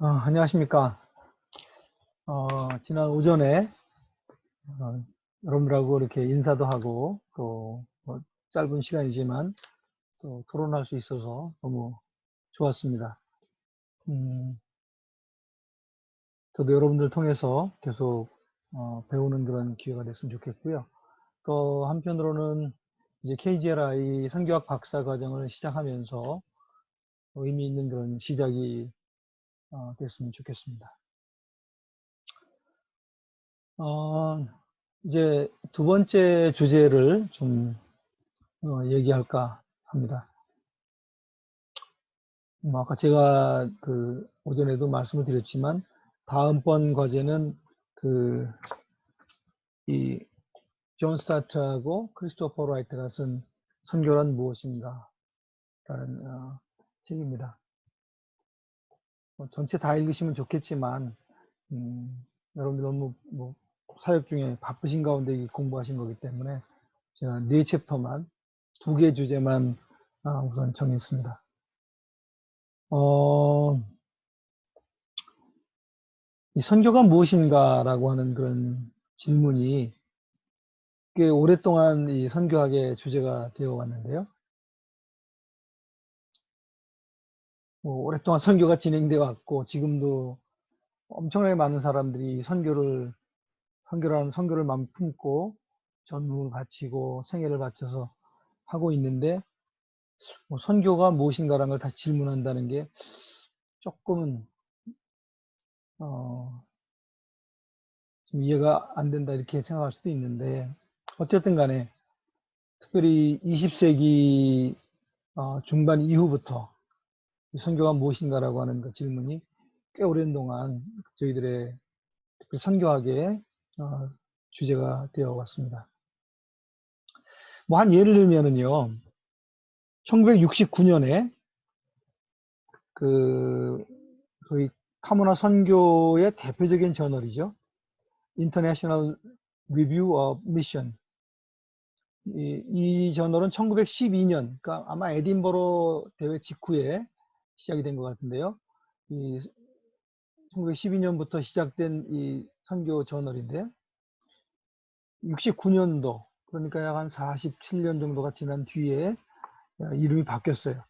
안녕하십니까. 지난 오전에 여러분들하고 이렇게 인사도 하고 또뭐 짧은 시간이지만 또 토론할 수 있어서 너무 좋았습니다. 저도 여러분들 통해서 계속 배우는 그런 기회가 됐으면 좋겠고요. 또 한편으로는 이제 KGLI 선교학 박사 과정을 시작하면서 의미 있는 그런 시작이 됐으면 좋겠습니다. 이제 두 번째 주제를 좀 얘기할까 합니다. 아까 제가 오전에도 말씀을 드렸지만 다음번 과제는 이 존 스타트하고 크리스토퍼 라이트가 쓴 선교란 무엇인가 라는 책입니다. 전체 다 읽으시면 좋겠지만 여러분들 너무 사역 중에 바쁘신 가운데 공부하신 거기 때문에 제가 4챕터만 2개 주제만 우선 정했습니다. 이 선교가 무엇인가라고 하는 그런 질문이 꽤 오랫동안 이 선교학의 주제가 되어 왔는데요. 오랫동안 선교가 진행되어 왔고 지금도 엄청나게 많은 사람들이 선교를 마음 품고 전문을 바치고 생애를 바쳐서 하고 있는데 선교가 무엇인가라는 걸 다시 질문한다는 게 조금은 좀 이해가 안 된다 이렇게 생각할 수도 있는데 어쨌든 간에 특별히 20세기 중반 이후부터 선교가 무엇인가라고 하는 그 질문이 꽤 오랜 동안 저희들의 특히 선교학의 주제가 되어 왔습니다. 한 예를 들면은요, 1969년에 소위 카모나 선교의 대표적인 저널이죠. International Review of Mission. 이 저널은 1912년, 그러니까 아마 에딘버러 대회 직후에 시작이 된 것 같은데요. 1912년부터 시작된 이 선교 저널인데요. 69년도, 그러니까 약 한 47년 정도가 지난 뒤에 이름이 바뀌었어요.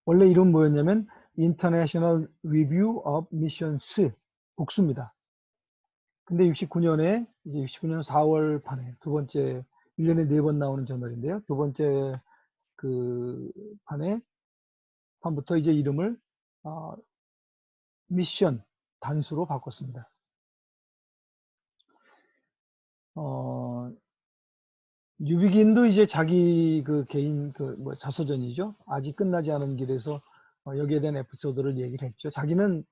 원래 이름 뭐였냐면 International Review of Missions, 복수입니다. 근데 69년에 이제 69년 4월 판에 두 번째 1년에 4번 나오는 저널인데요. 두 번째 판부터 이제 이름을 미션 단수로 바꿨습니다. 뉴비긴도 이제 자기 개인 자서전이죠. 아직 끝나지 않은 길에서 여기에 대한 에피소드를 얘기를 했죠. 자기는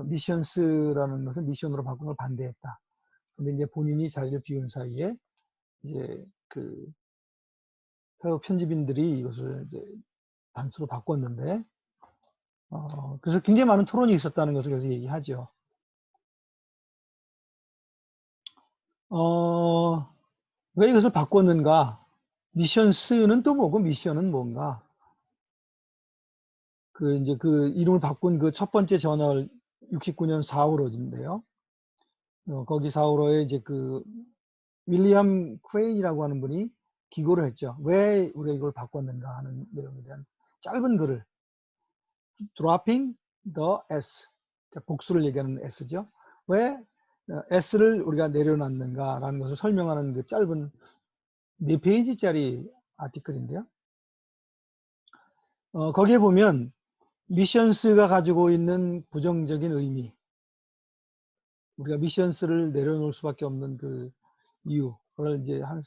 미션스라는 것을 미션으로 바꾼 걸 반대했다. 근데 이제 본인이 자리를 비운 사이에 이제 편집인들이 이것을 이제 단수로 바꿨는데 그래서 굉장히 많은 토론이 있었다는 것을 여기서 얘기하죠. 왜 이것을 바꿨는가? 미션스는 또 뭐고 미션은 뭔가? 이제 이름을 바꾼 첫 번째 저널 69년 4월호인데요. 거기 4월호에 이제 윌리엄 크레인이라고 하는 분이 기고를 했죠. 왜 우리가 이걸 바꿨는가 하는 내용에 대한 짧은 글을 dropping the S, 복수를 얘기하는 S죠. 왜 S를 우리가 내려놨는가라는 것을 설명하는 그 짧은 4페이지짜리 아티클인데요. 거기에 보면 미션스가 가지고 있는 부정적인 의미, 우리가 미션스를 내려놓을 수밖에 없는 그 이유, 그걸 이제 한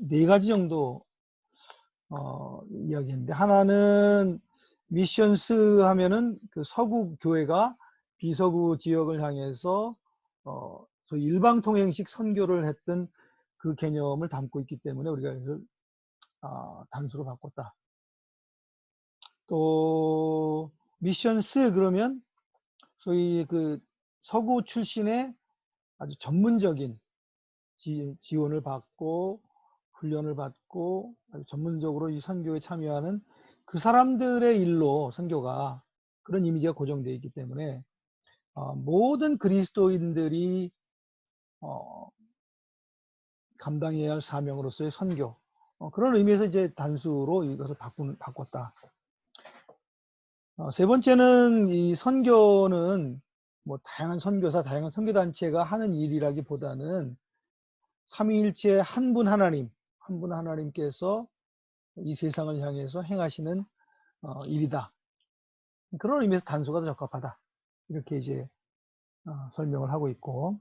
4가지 정도 이야기했는데, 하나는 미션스 하면은 서구 교회가 비서구 지역을 향해서 소위 일방통행식 선교를 했던 그 개념을 담고 있기 때문에 우리가 이걸 단수로 바꿨다. 또 미션스 그러면 소위 서구 출신의 아주 전문적인 지원을 받고 훈련을 받고 아주 전문적으로 이 선교에 참여하는 그 사람들의 일로 선교가 그런 이미지가 고정되어 있기 때문에 모든 그리스도인들이 감당해야 할 사명으로서의 선교, 그런 의미에서 이제 단수로 이것을 바꿨다. 세 번째는 이 선교는 뭐 다양한 선교사, 다양한 선교단체가 하는 일이라기보다는 삼위일체 한 분 하나님께서 이 세상을 향해서 행하시는 일이다. 그런 의미에서 단수가 더 적합하다. 이렇게 이제 설명을 하고 있고,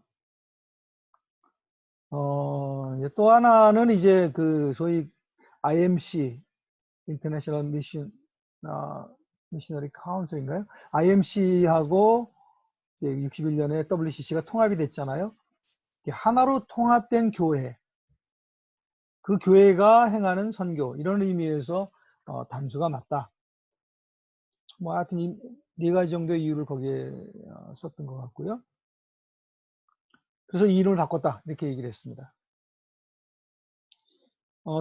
이제 또 하나는 이제 그 소위 IMC, International Mission, Missionary Council인가요? IMC하고 이제 61년에 WCC가 통합이 됐잖아요. 하나로 통합된 교회, 그 교회가 행하는 선교, 이런 의미에서 단수가 맞다. 뭐 하여튼 네 가지 정도의 이유를 거기에 썼던 것 같고요. 그래서 이 이름을 바꿨다, 이렇게 얘기를 했습니다.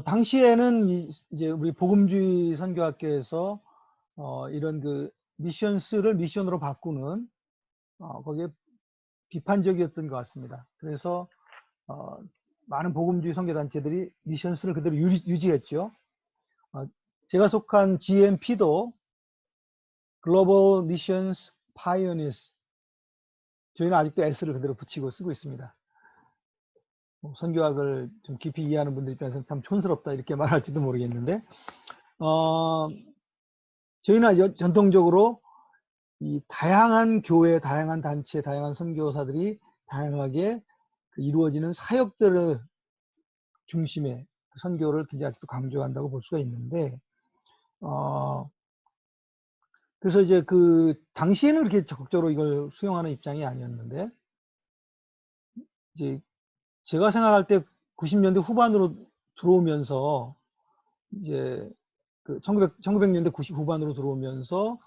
당시에는 이제 우리 복음주의 선교학교에서 이런 그 미션스를 미션으로 바꾸는 거기에 비판적이었던 것 같습니다. 그래서 많은 복음주의 선교단체들이 미션스를 그대로 유지했죠. 제가 속한 GMP도 Global Missions Pioneers, 저희는 아직도 S를 그대로 붙이고 쓰고 있습니다. 선교학을 좀 깊이 이해하는 분들 입장에서는 참 촌스럽다 이렇게 말할지도 모르겠는데, 저희는 전통적으로 이 다양한 교회, 다양한 단체, 다양한 선교사들이 다양하게 이루어지는 사역들을 중심에 선교를 굉장히 아직도 강조한다고 볼 수가 있는데, 그래서 이제 그 당시에는 그렇게 적극적으로 이걸 수용하는 입장이 아니었는데, 이제 제가 생각할 때 90년대 후반으로 들어오면서 이제 그 1900년대 90 후반으로 들어오면서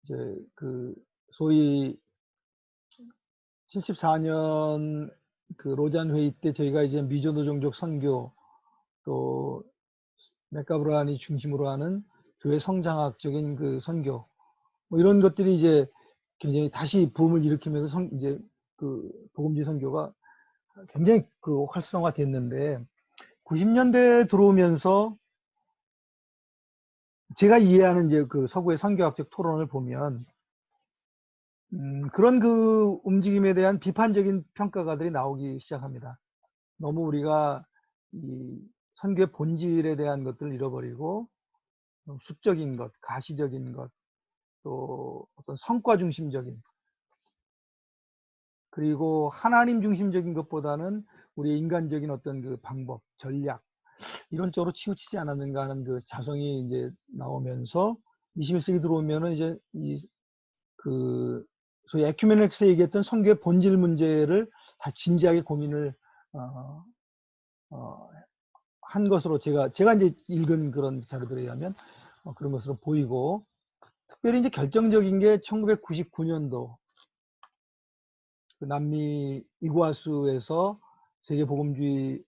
이제 그 소위 74년 그 로잔 회의 때 저희가 이제 미조노종족 선교, 또 맥가브라니 중심으로 하는 교회 성장학적인 그 선교, 뭐 이런 것들이 이제 굉장히 다시 붐을 일으키면서 이제 그 복음주의 선교가 굉장히 그 활성화됐는데, 90년대에 들어오면서 제가 이해하는 이제 그 서구의 선교학적 토론을 보면 그런 그 움직임에 대한 비판적인 평가가들이 나오기 시작합니다. 너무 우리가 이 선교의 본질에 대한 것들을 잃어버리고 수적인 것, 가시적인 것, 또 어떤 성과 중심적인, 그리고 하나님 중심적인 것보다는 우리의 인간적인 어떤 그 방법, 전략, 이런 쪽으로 치우치지 않았는가 하는 그 자성이 이제 나오면서 21세기 들어오면은 이제 그 소위 에큐메닉스 얘기했던 선교의 본질 문제를 다 진지하게 고민을 한 것으로 제가 이제 읽은 그런 자료들에 의하면 그런 것으로 보이고, 특별히 이제 결정적인 게 1999년도 그 남미 이구아수에서 세계복음주의,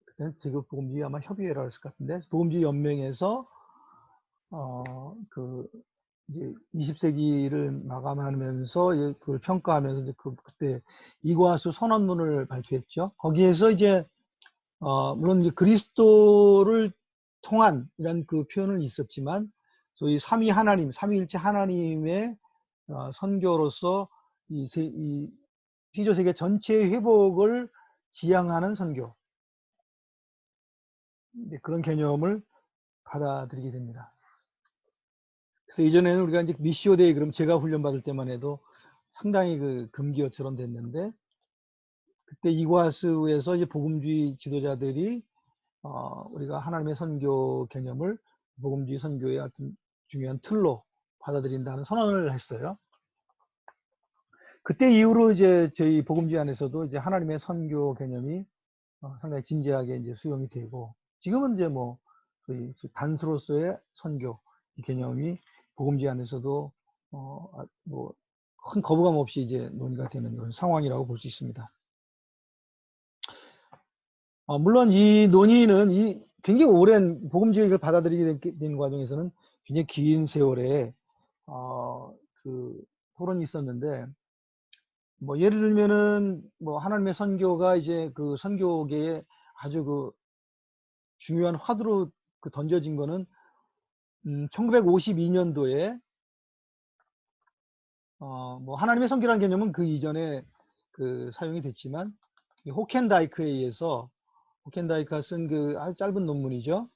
그때는 세계복음주의 아마 협의회라고 했을 것 같은데, 복음주의 연맹에서 그 이제 20세기를 마감하면서 그걸 평가하면서 이제 그때 이구아수 선언문을 발표했죠. 거기에서 이제 물론 이제 그리스도를 통한 이런 그 표현은 있었지만, 소위 삼위일체 하나님의 선교로서 이 피조 세계 전체의 회복을 지향하는 선교, 이제 그런 개념을 받아들이게 됩니다. 그래서 이전에는 우리가 이제 미시오데이, 그럼 제가 훈련받을 때만 해도 상당히 그 금기어처럼 됐는데, 그때 이과수에서 이제 복음주의 지도자들이 우리가 하나님의 선교 개념을 복음주의 선교의 어떤 중요한 틀로 받아들인다는 선언을 했어요. 그때 이후로 이제 저희 복음주의 안에서도 이제 하나님의 선교 개념이 상당히 진지하게 이제 수용이 되고, 지금은 이제 뭐 저희 단수로서의 선교 이 개념이 복음주의 안에서도 뭐 큰 거부감 없이 이제 논의가 되는 그런 상황이라고 볼 수 있습니다. 물론 이 논의는 굉장히 오랜 복음주의를 받아들이게 된 과정에서는 굉장히 긴 세월에 그 토론이 있었는데, 뭐 예를 들면은 뭐 하나님의 선교가 이제 그 선교계에 아주 그 중요한 화두로 그 던져진 거는 1952년도에 뭐 하나님의 선교라는 개념은 그 이전에 그 사용이 됐지만 이 호켄다이크에 의해서 호켄다이크가 쓴 그 아주 짧은 논문이죠.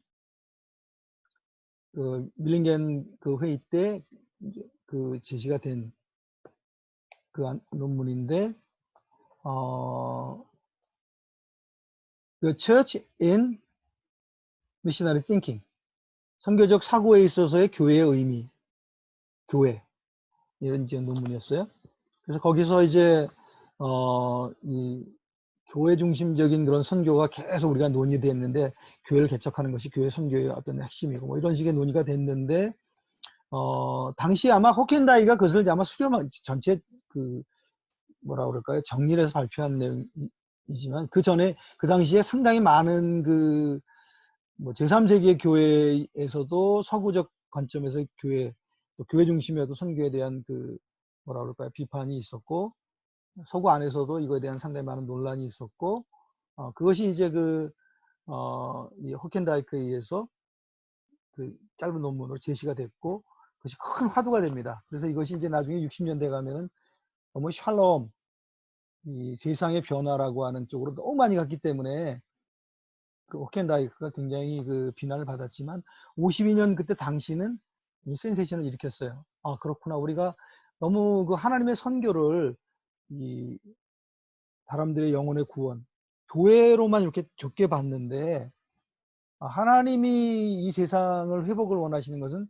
그 밀링겐 그 회의 때 그 제시가 된 그 논문인데 The Church in Missionary Thinking, 선교적 사고에 있어서의 교회의 의미, 교회 이런 이제 논문이었어요. 그래서 거기서 이제 이 교회 중심적인 그런 선교가 계속 우리가 논의됐는데 교회를 개척하는 것이 교회 선교의 어떤 핵심이고 뭐 이런 식의 논의가 됐는데 당시 아마 호켄다이가 그것을 아마 수렴한 전체 그 뭐라 그럴까요? 정리를 해서 발표한 내용이지만 그 전에 그 당시에 상당히 많은 그 뭐 제3세기의 교회에서도 서구적 관점에서 교회 또 교회 중심이어도 선교에 대한 그 뭐라 그럴까요? 비판이 있었고 서구 안에서도 이거에 대한 상당히 많은 논란이 있었고 그것이 이제 이 호켄다이크에 의해서 그 짧은 논문으로 제시가 됐고 그것이 큰 화두가 됩니다. 그래서 이것이 이제 나중에 60년대 가면은 너무 샬롬 이 세상의 변화라고 하는 쪽으로 너무 많이 갔기 때문에 그 호켄다이크가 굉장히 그 비난을 받았지만 52년 그때 당시는 이 센세이션을 일으켰어요. 아 그렇구나 우리가 너무 그 하나님의 선교를 이 사람들의 영혼의 구원 교회로만 이렇게 좁게 봤는데 하나님이 이 세상을 회복을 원하시는 것은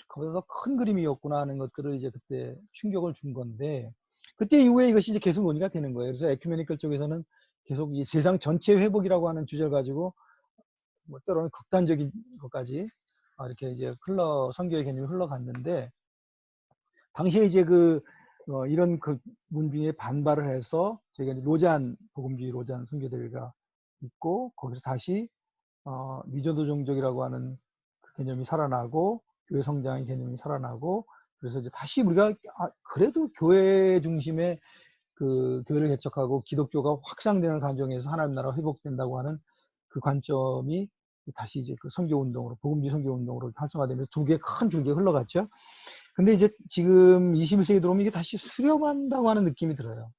그보다 더 큰 그림이었구나 하는 것들을 이제 그때 충격을 준 건데 그때 이후에 이것이 이제 계속 논의가 되는 거예요. 그래서 에큐메니컬 쪽에서는 계속 이 세상 전체 회복이라고 하는 주제를 가지고 뭐 때로는 극단적인 것까지 이렇게 이제 선교의 개념이 흘러갔는데 당시에 이제 이런 그 문중에 반발을 해서 저희가 이제 복음주의 로잔 선교대회가 있고 거기서 다시 미전도종족이라고 하는 그 개념이 살아나고 교회 성장의 개념이 살아나고 그래서 이제 다시 우리가 그래도 교회 중심의 그 교회를 개척하고 기독교가 확장되는 과정에서 하나님 나라 회복된다고 하는 그 관점이 다시 이제 그 선교 운동으로 복음주의 선교 운동으로 활성화되면서 큰 줄기에 흘러갔죠. 근데 이제 지금 21세기 들어오면 이게 다시 수렴한다고 하는 느낌이 들어요.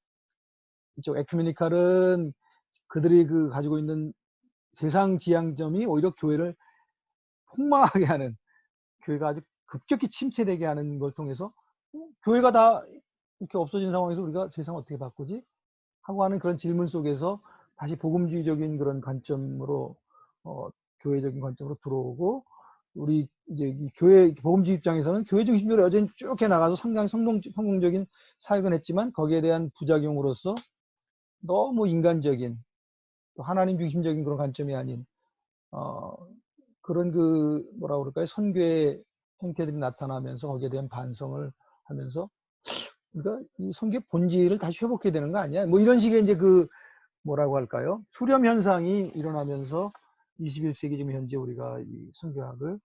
이쪽 에큐메니칼은 그들이 그 가지고 있는 세상 지향점이 오히려 교회를 폭망하게 하는 교회가 아주 급격히 침체되게 하는 걸 통해서 교회가 다 이렇게 없어진 상황에서 우리가 세상 어떻게 바꾸지? 하고 하는 그런 질문 속에서 다시 복음주의적인 그런 관점으로 교회적인 관점으로 들어오고 우리 이제 이 교회 복음주의 입장에서는 교회 중심적으로 여전히 쭉 해나가서 상당히 성공적인 사역은 했지만 거기에 대한 부작용으로서 너무 인간적인 또 하나님 중심적인 그런 관점이 아닌 그런 뭐라 그럴까요? 선교의 형태들이 나타나면서 거기에 대한 반성을 하면서 우리가 이 선교의 본질을 다시 회복해야 되는 거 아니야? 뭐 이런 식의 이제 뭐라고 할까요? 수렴 현상이 일어나면서 21세기 지금 현재 우리가 이 선교학을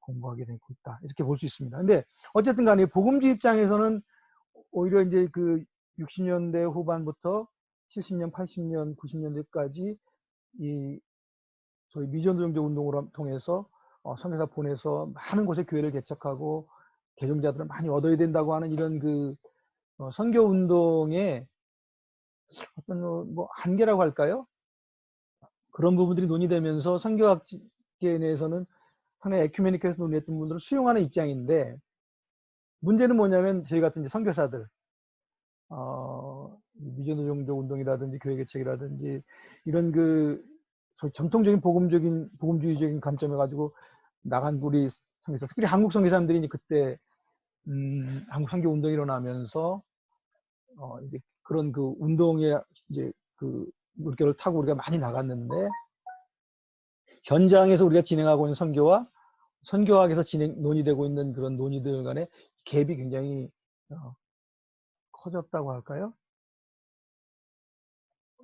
공부하게 되고 있다. 이렇게 볼 수 있습니다. 근데 어쨌든 간에 복음주의 입장에서는 오히려 이제 60년대 후반부터 70년, 80년, 90년대까지 이 저희 미전도종족 운동을 통해서 선교사 보내서 많은 곳에 교회를 개척하고 개종자들을 많이 얻어야 된다고 하는 이런 선교 운동의 어떤 뭐 한계라고 할까요? 그런 부분들이 논의되면서 선교학계 내에서는 상당히 에큐메니컬에서 논의했던 분들을 수용하는 입장인데 문제는 뭐냐면 저희 같은 이제 선교사들 미전도종족 운동이라든지 교회 개척이라든지 이런 전통적인 복음주의적인 관점에 가지고 나간 우리 선교사, 특히 한국 선교사님들이 그때 한국 선교 운동이 일어나면서 이제 그런 운동에 이제 물결을 타고 우리가 많이 나갔는데 현장에서 우리가 진행하고 있는 선교와 선교학에서 논의되고 있는 그런 논의들 간의 갭이 굉장히 커졌다고 할까요?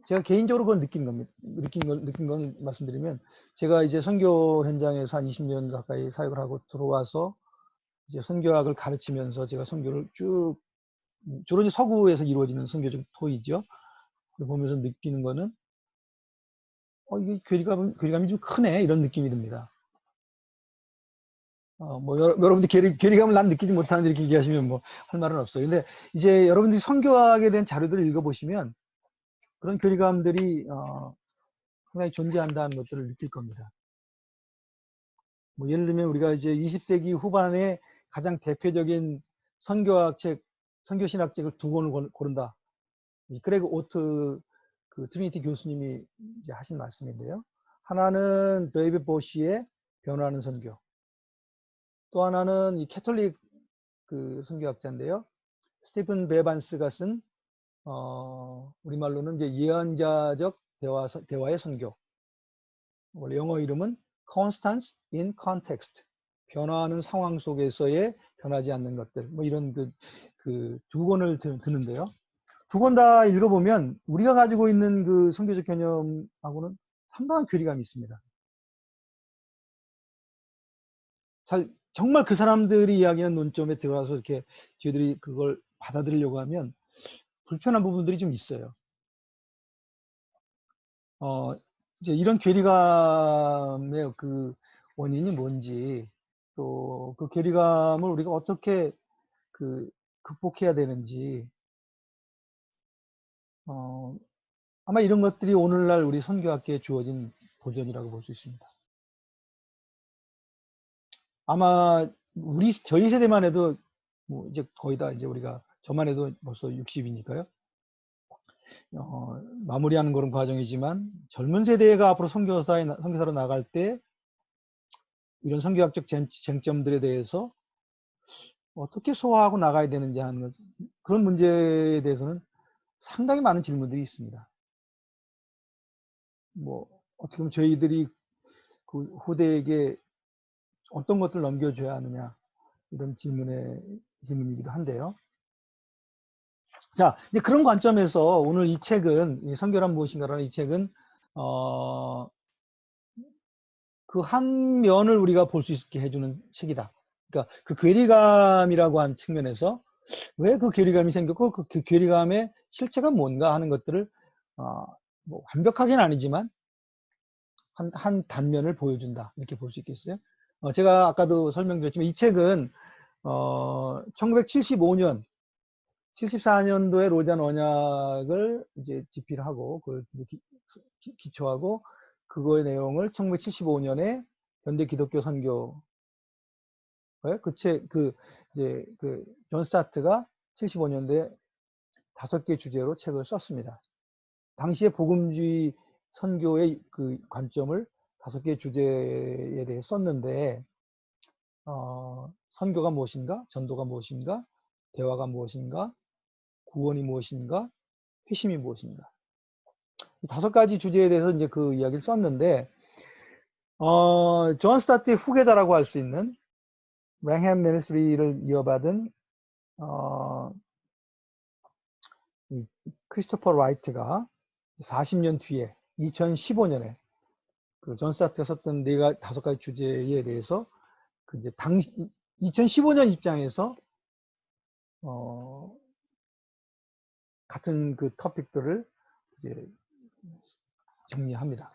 제가 개인적으로 그걸 느낀 건 말씀드리면 제가 이제 선교 현장에서 한 20년 가까이 사역을 하고 들어와서 이제 선교학을 가르치면서 제가 선교를 쭉 주로 이제 서구에서 이루어지는 선교적 토의죠. 그걸 보면서 느끼는 거는 이게 괴리감이 좀 크네 이런 느낌이 듭니다. 뭐 여러분들 괴리감을 난 느끼지 못하는데 이렇게 얘기하시면 뭐 할 말은 없어요. 근데 이제 여러분들이 선교학에 대한 자료들을 읽어보시면 그런 괴리감들이 상당히 존재한다는 것들을 느낄 겁니다. 뭐 예를 들면 우리가 이제 20세기 후반에 가장 대표적인 선교학 책, 선교신학책을 두 권을 고른다. 이 크레그 오트 그 트리니티 교수님이 이제 하신 말씀인데요. 하나는 데이비드 보시의 변화하는 선교. 또 하나는 이 캐톨릭 그 선교학자인데요. 스티븐 베반스가 쓴 우리말로는 이제 예언자적 대화의 선교. 원래 영어 이름은 Constance in Context. 변화하는 상황 속에서의 변하지 않는 것들. 뭐 이런 그 두 권을 드는데요. 두 권 다 읽어보면 우리가 가지고 있는 그 선교적 개념하고는 상당한 괴리감이 있습니다. 정말 그 사람들이 이야기하는 논점에 들어가서 이렇게 저희들이 그걸 받아들이려고 하면 불편한 부분들이 좀 있어요. 이제 이런 괴리감의 그 원인이 뭔지, 또 그 괴리감을 우리가 어떻게 그 극복해야 되는지, 아마 이런 것들이 오늘날 우리 선교학계에 주어진 도전이라고 볼 수 있습니다. 아마 저희 세대만 해도 뭐 이제 거의 다 이제 우리가 저만 해도 벌써 60이니까요. 마무리하는 그런 과정이지만 젊은 세대가 앞으로 선교사로 나갈 때 이런 선교학적 쟁점들에 대해서 어떻게 소화하고 나가야 되는지 하는 그런 문제에 대해서는 상당히 많은 질문들이 있습니다. 뭐 어떻게 보면 저희들이 그 후대에게 어떤 것들을 넘겨줘야 하느냐 이런 질문이기도 한데요. 자, 이제 그런 관점에서 오늘 이 책은 선교란 무엇인가라는 이 책은 그 한 면을 우리가 볼 수 있게 해주는 책이다. 그러니까 그 괴리감이라고 한 측면에서 왜 그 괴리감이 생겼고 그 괴리감의 실체가 뭔가 하는 것들을 뭐 완벽하게는 아니지만 한 단면을 보여준다 이렇게 볼 수 있겠어요. 제가 아까도 설명드렸지만 이 책은 1975년 74년도에 로잔 언약을 이제 집필하고 그걸 기초하고 그거의 내용을 1975년에 현대 기독교 선교 이제 존 스타트가 75년도에 5개 주제로 책을 썼습니다. 당시에 복음주의 선교의 그 관점을 5개 주제에 대해 썼는데 선교가 무엇인가, 전도가 무엇인가, 대화가 무엇인가, 구원이 무엇인가, 회심이 무엇인가. 5가지 주제에 대해서 이제 그 이야기를 썼는데 존 스타트의 후계자라고 할 수 있는 랭햄 미니스트리를 이어받은 크리스토퍼 라이트가 40년 뒤에 2015년에 그 존 스타트가 썼던 5가지 주제에 대해서 그 이제 2015년 입장에서 같은 그 토픽들을 이제 정리합니다.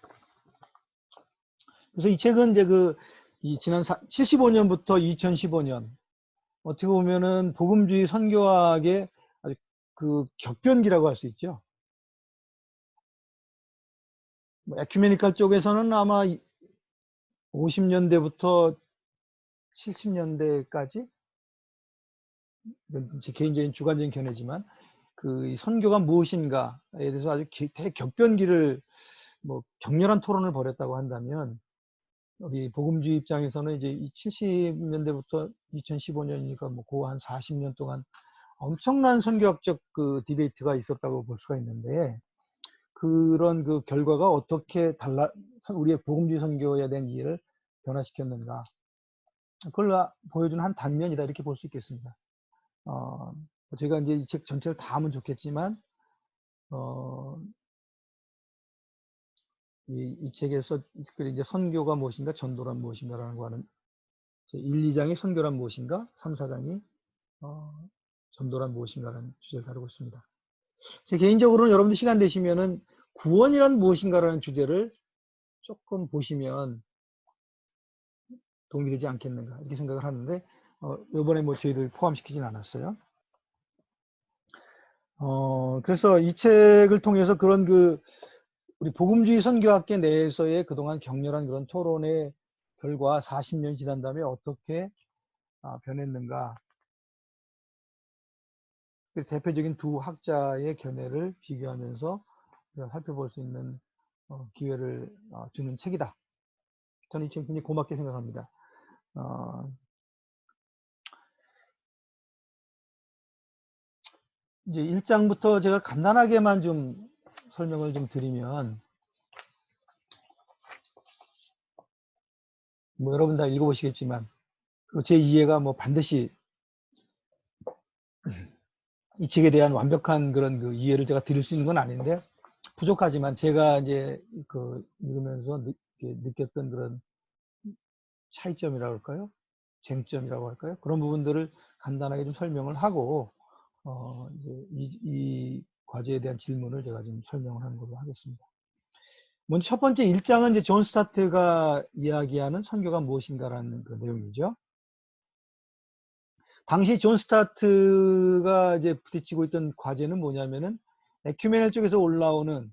그래서 이 책은 이제 지난 75년부터 2015년 어떻게 보면은 복음주의 선교학의 아주 그 격변기라고 할 수 있죠. 에큐메니컬 쪽에서는 아마 50년대부터 70년대까지 제 개인적인 주관적인 견해지만 그 선교가 무엇인가에 대해서 아주 대격변기를 뭐 격렬한 토론을 벌였다고 한다면 우리 복음주의 입장에서는 이제 70년대부터 2015년이니까 뭐 그 한 40년 동안 엄청난 선교학적 그 디베이트가 있었다고 볼 수가 있는데 그런 그 결과가 어떻게 우리의 복음주의 선교에 대한 이해를 변화시켰는가 그걸 보여주는 한 단면이다 이렇게 볼 수 있겠습니다. 제가 이제 이 책 전체를 다 하면 좋겠지만 이 책에서 이제 선교가 무엇인가 전도란 무엇인가라는 거 하는 1, 2장이 선교란 무엇인가 3, 4장이 전도란 무엇인가라는 주제를 다루고 있습니다. 제 개인적으로는 여러분들 시간 되시면은 구원이란 무엇인가라는 주제를 조금 보시면 도움이 되지 않겠는가 이렇게 생각을 하는데 이번에 뭐 저희들 포함시키진 않았어요. 그래서 이 책을 통해서 그런 우리 복음주의 선교학계 내에서의 그동안 격렬한 그런 토론의 결과 40년 지난 다음에 어떻게 변했는가. 대표적인 두 학자의 견해를 비교하면서 우리가 살펴볼 수 있는 기회를 주는 책이다. 저는 이 책 굉장히 고맙게 생각합니다. 이제 1장부터 제가 간단하게만 좀 설명을 좀 드리면, 뭐 여러분 다 읽어보시겠지만, 제 이해가 뭐 반드시 이 책에 대한 완벽한 그런 이해를 제가 드릴 수 있는 건 아닌데, 부족하지만 제가 이제 읽으면서 느꼈던 그런 차이점이라고 할까요? 쟁점이라고 할까요? 그런 부분들을 간단하게 좀 설명을 하고, 이제 이 과제에 대한 질문을 제가 좀 설명을 하는 걸로 하겠습니다. 먼저 첫 번째 1장은 이제 존 스타트가 이야기하는 선교가 무엇인가라는 그 내용이죠. 당시 존 스타트가 이제 부딪히고 있던 과제는 뭐냐면은 에큐메넬 쪽에서 올라오는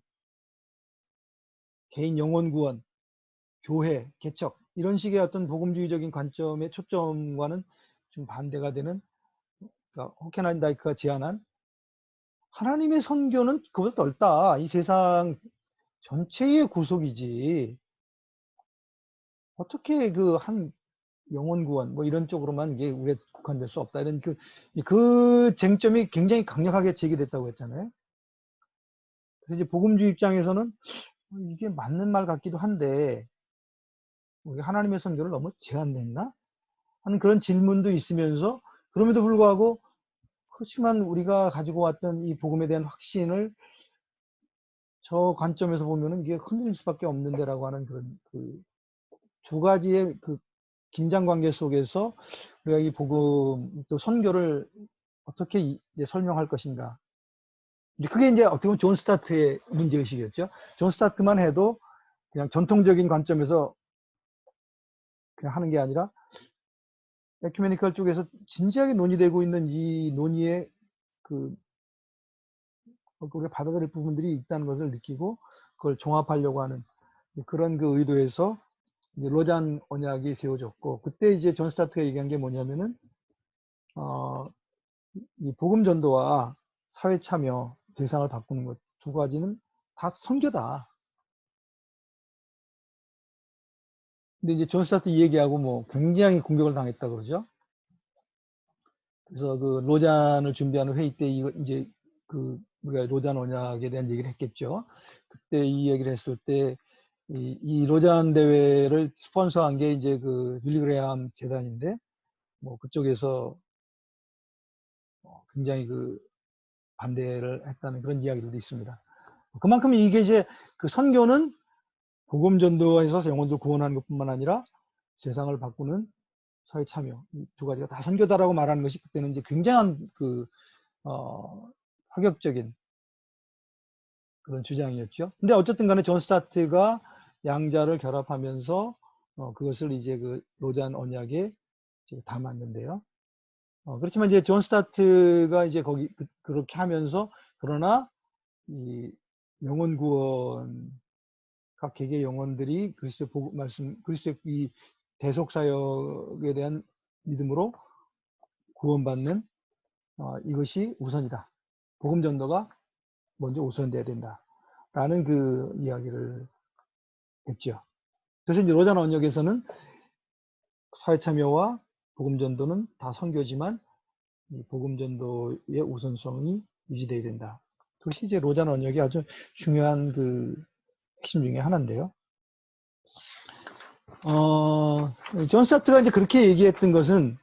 개인 영혼 구원, 교회, 개척 이런 식의 어떤 복음주의적인 관점의 초점과는 좀 반대가 되는, 그러니까 호켄하임다이크가 제안한 하나님의 선교는 그것보다 넓다. 이 세상 전체의 구속이지. 어떻게 한 영혼 구원 뭐 이런 쪽으로만 이게 우리가 국한될 수 없다. 이런 그 쟁점이 굉장히 강력하게 제기됐다고 했잖아요. 그래서 이제 복음주의 입장에서는 이게 맞는 말 같기도 한데 우리 하나님의 선교를 너무 제한됐나 하는 그런 질문도 있으면서, 그럼에도 불구하고 그렇지만 우리가 가지고 왔던 이 복음에 대한 확신을 저 관점에서 보면은 이게 흔들릴 수밖에 없는데라고 하는 그런 두 가지의 긴장 관계 속에서 우리가 이 복음 또 선교를 어떻게 이제 설명할 것인가. 그게 이제 어떻게 보면 존 스타트의 문제의식이었죠. 존 스타트만 해도 그냥 전통적인 관점에서 그냥 하는 게 아니라 에큐메니컬 쪽에서 진지하게 논의되고 있는 이 논의에 우리가 받아들일 부분들이 있다는 것을 느끼고 그걸 종합하려고 하는 그런 의도에서 이제 로잔 언약이 세워졌고, 그때 이제 존 스타트가 얘기한 게 뭐냐면은 이 복음 전도와 사회 참여, 세상을 바꾸는 것 두 가지는 다 선교다. 근데 이제 존 스타트 이 얘기하고 뭐 굉장히 공격을 당했다 그러죠. 그래서 로잔을 준비하는 회의 때 이제 우리가 로잔 언약에 대한 얘기를 했겠죠. 그때 이 얘기를 했을 때 이 로잔 대회를 스폰서한 게 이제 빌리 그레이엄 재단인데, 뭐 그쪽에서 굉장히 반대를 했다는 그런 이야기들도 있습니다. 그만큼 이게 이제 선교는 복음 전도에서 영혼들 구원하는 것뿐만 아니라 세상을 바꾸는 사회 참여, 이 두 가지가 다 선교다라고 말하는 것이 그때는 이제 굉장한 파격적인 그런 주장이었죠. 근데 어쨌든 간에 존 스타트가 양자를 결합하면서 그것을 이제 로잔 언약에 담았는데요. 그렇지만 이제 존 스타트가 이제 그렇게 하면서, 그러나 이 영혼 구원과 개개 영혼들이 그리스도의 복음 말씀, 그리스도의 이 대속 사역에 대한 믿음으로 구원받는 이것이 우선이다. 복음 전도가 먼저 우선돼야 된다라는 이야기를 했죠. 그래서 이제 로잔 언약에서는 사회 참여와 복음 전도는 다 선교지만 이 복음 전도의 우선성이 유지돼야 된다. 그것이 이제 로잔 언약의 아주 중요한 핵심 중에 하나인데요. 존 스타트가 이제 그렇게 얘기했던 것은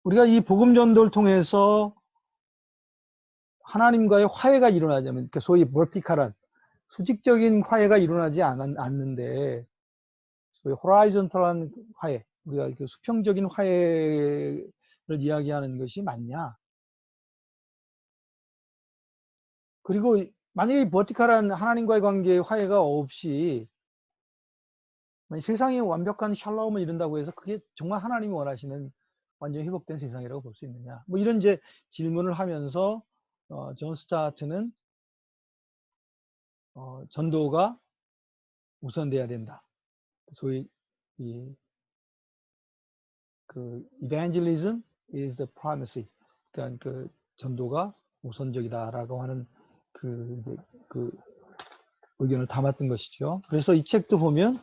우리가 이 복음 전도를 통해서 하나님과의 화해가 일어나자면, 그러니까 소위 버티컬한 수직적인 화해가 일어나지 않는데 소위 호라이즌털한 화해, 우리가 수평적인 화해를 이야기하는 것이 맞냐? 그리고 만약에 버티컬한 하나님과의 관계에 화해가 없이 세상에 완벽한 샬롬을 이룬다고 해서 그게 정말 하나님이 원하시는 완전히 회복된 세상이라고 볼 수 있느냐? 뭐 이런 이제 질문을 하면서 존 스타트는 전도가 우선돼야 된다. 소위 evangelism is the primacy. 그러니까 그 전도가 우선적이다라고 하는 그 의견을 담았던 것이죠. 그래서 이 책도 보면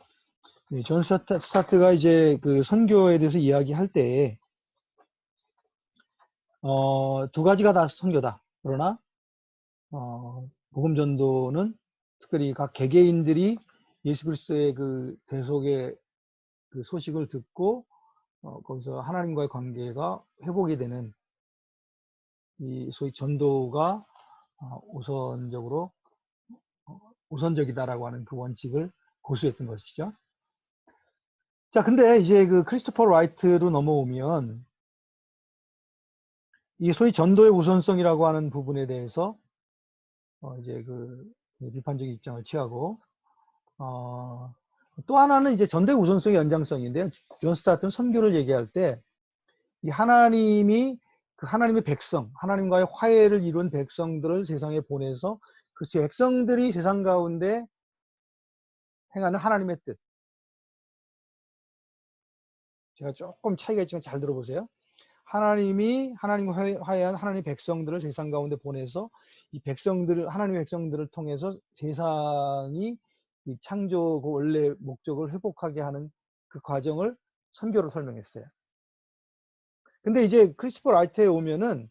존 스타트가 이제 그 선교에 대해서 이야기할 때 두 가지가 다 선교다. 그러나 복음 전도는 특별히 각 개개인들이 예수 그리스도의 그 대속의 그 소식을 듣고 거기서 하나님과의 관계가 회복이 되는 이 소위 전도가 우선적이다라고 하는 그 원칙을 고수했던 것이죠. 자, 근데 이제 그 크리스토퍼 라이트로 넘어오면 이 소위 전도의 우선성이라고 하는 부분에 대해서 이제 그 비판적인 입장을 취하고 또 하나는 이제 전도의 우선성의 연장성인데요. 존 스타트는 선교를 얘기할 때 이 하나님이 그 하나님의 백성, 하나님과의 화해를 이룬 백성들을 세상에 보내서 그 백성들이 세상 가운데 행하는 하나님의 뜻. 제가 조금 차이가 있지만 잘 들어보세요. 하나님과 화해한 하나님의 백성들을 세상 가운데 보내서 이 하나님의 백성들을 통해서 세상이 이 창조 그 원래 목적을 회복하게 하는 그 과정을 선교로 설명했어요. 근데 이제 크리스토퍼 라이트에 오면은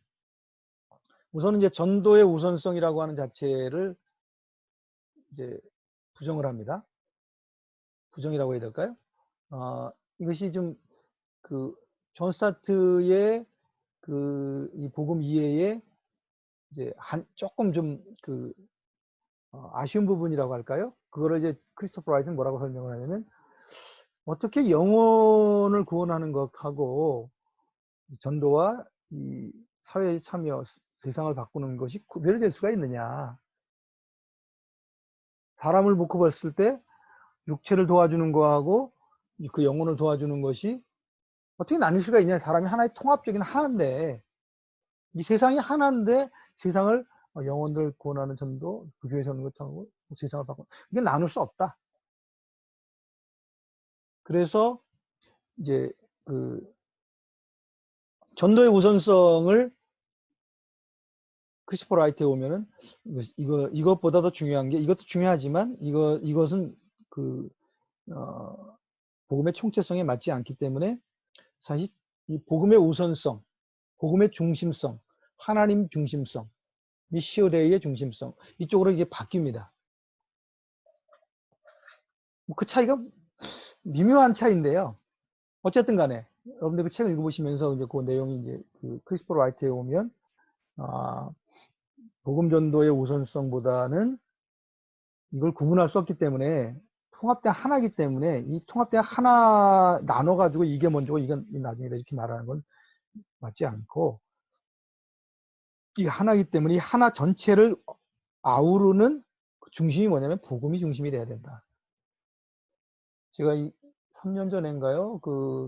우선은 이제 전도의 우선성이라고 하는 자체를 이제 부정을 합니다. 부정이라고 해야 될까요? 이것이 좀 존 스타트의 이 복음 이해에 이제 조금 좀 아쉬운 부분이라고 할까요? 그거를 이제 크리스토퍼 라이트는 뭐라고 설명을 하냐면 어떻게 영혼을 구원하는 것하고 전도와 이 사회에 참여, 세상을 바꾸는 것이 구별이 될 수가 있느냐. 사람을 놓고 봤을 때 육체를 도와주는 거하고 그 영혼을 도와주는 것이 어떻게 나뉠 수가 있냐. 사람이 하나의 통합적인 하나인데 이 세상이 하나인데 세상을 영혼들 구원하는 전도, 그 교회 세우는 것하고 세상을 바꾸는 이게 나눌 수 없다. 그래서 이제 전도의 우선성을 크리스토퍼 라이트에 오면은 이것보다 더 중요한 게 이것도 중요하지만 이것은 복음의 총체성에 맞지 않기 때문에 사실 이 복음의 우선성, 복음의 중심성, 하나님 중심성, 미시오데이의 중심성 이쪽으로 이게 바뀝니다. 그 차이가 미묘한 차이인데요. 어쨌든 간에 여러분들 그 책을 읽어보시면서 이제 그 내용이 이제 크리스토퍼 라이트에 오면 복음 전도의 우선성보다는 이걸 구분할 수 없기 때문에 통합된 하나이기 때문에 이 통합된 하나 나눠가지고 이게 먼저고 이건 나중이다 이렇게 말하는 건 맞지 않고 이 하나이기 때문에 이 하나 전체를 아우르는 중심이 뭐냐면 복음이 중심이 돼야 된다. 제가 3년 전인가요?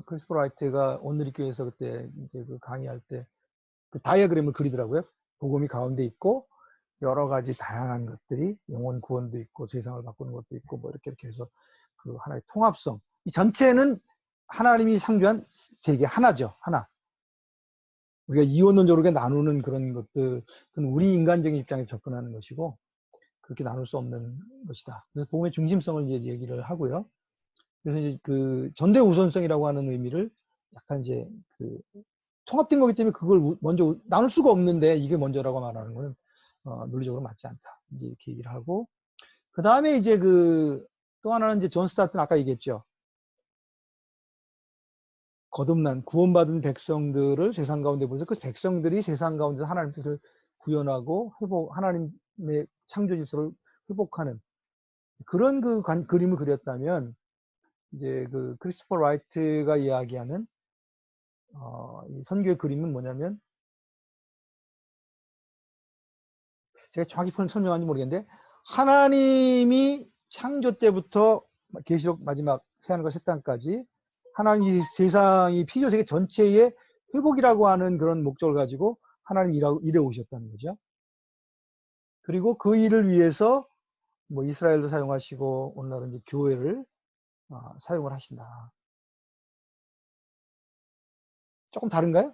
크리스토퍼 라이트가 온누리교회에서 그때 이제 강의할 때 다이어그램을 그리더라고요. 복음이 가운데 있고 여러 가지 다양한 것들이 영혼 구원도 있고 세상을 바꾸는 것도 있고 뭐 이렇게 해서 하나의 통합성. 이 전체는 하나님이 창조한 세계 하나죠. 하나. 우리가 이원론적으로 나누는 그런 것들, 그건 우리 인간적인 입장에 접근하는 것이고 그렇게 나눌 수 없는 것이다. 그래서 복음의 중심성을 이제 얘기를 하고요. 그래서 이제 전도의 우선성이라고 하는 의미를 약간 이제 통합된 거기 때문에 그걸 먼저 나눌 수가 없는데 이게 먼저라고 말하는 건 논리적으로 맞지 않다. 이제 이렇게 얘기를 하고 그 다음에 이제 또 하나는 이제 존 스타트는 아까 얘기했죠. 거듭난 구원받은 백성들을 세상 가운데 보내서 그 백성들이 세상 가운데서 하나님 뜻을 구현하고 하나님의 창조 질서를 회복하는 그런 그림을 그렸다면 이제 크리스토퍼 라이트가 이야기하는 이 선교의 그림은 뭐냐면, 제가 정확히 설명하는지 모르겠는데, 하나님이 창조 때부터 계시록 마지막 새하늘과 새 땅까지 하나님 이 세상이 피조세계 전체의 회복이라고 하는 그런 목적을 가지고 하나님 일해 오셨다는 거죠. 그리고 그 일을 위해서 뭐 이스라엘도 사용하시고 오늘날은 이제 교회를 사용을 하신다. 조금 다른가요?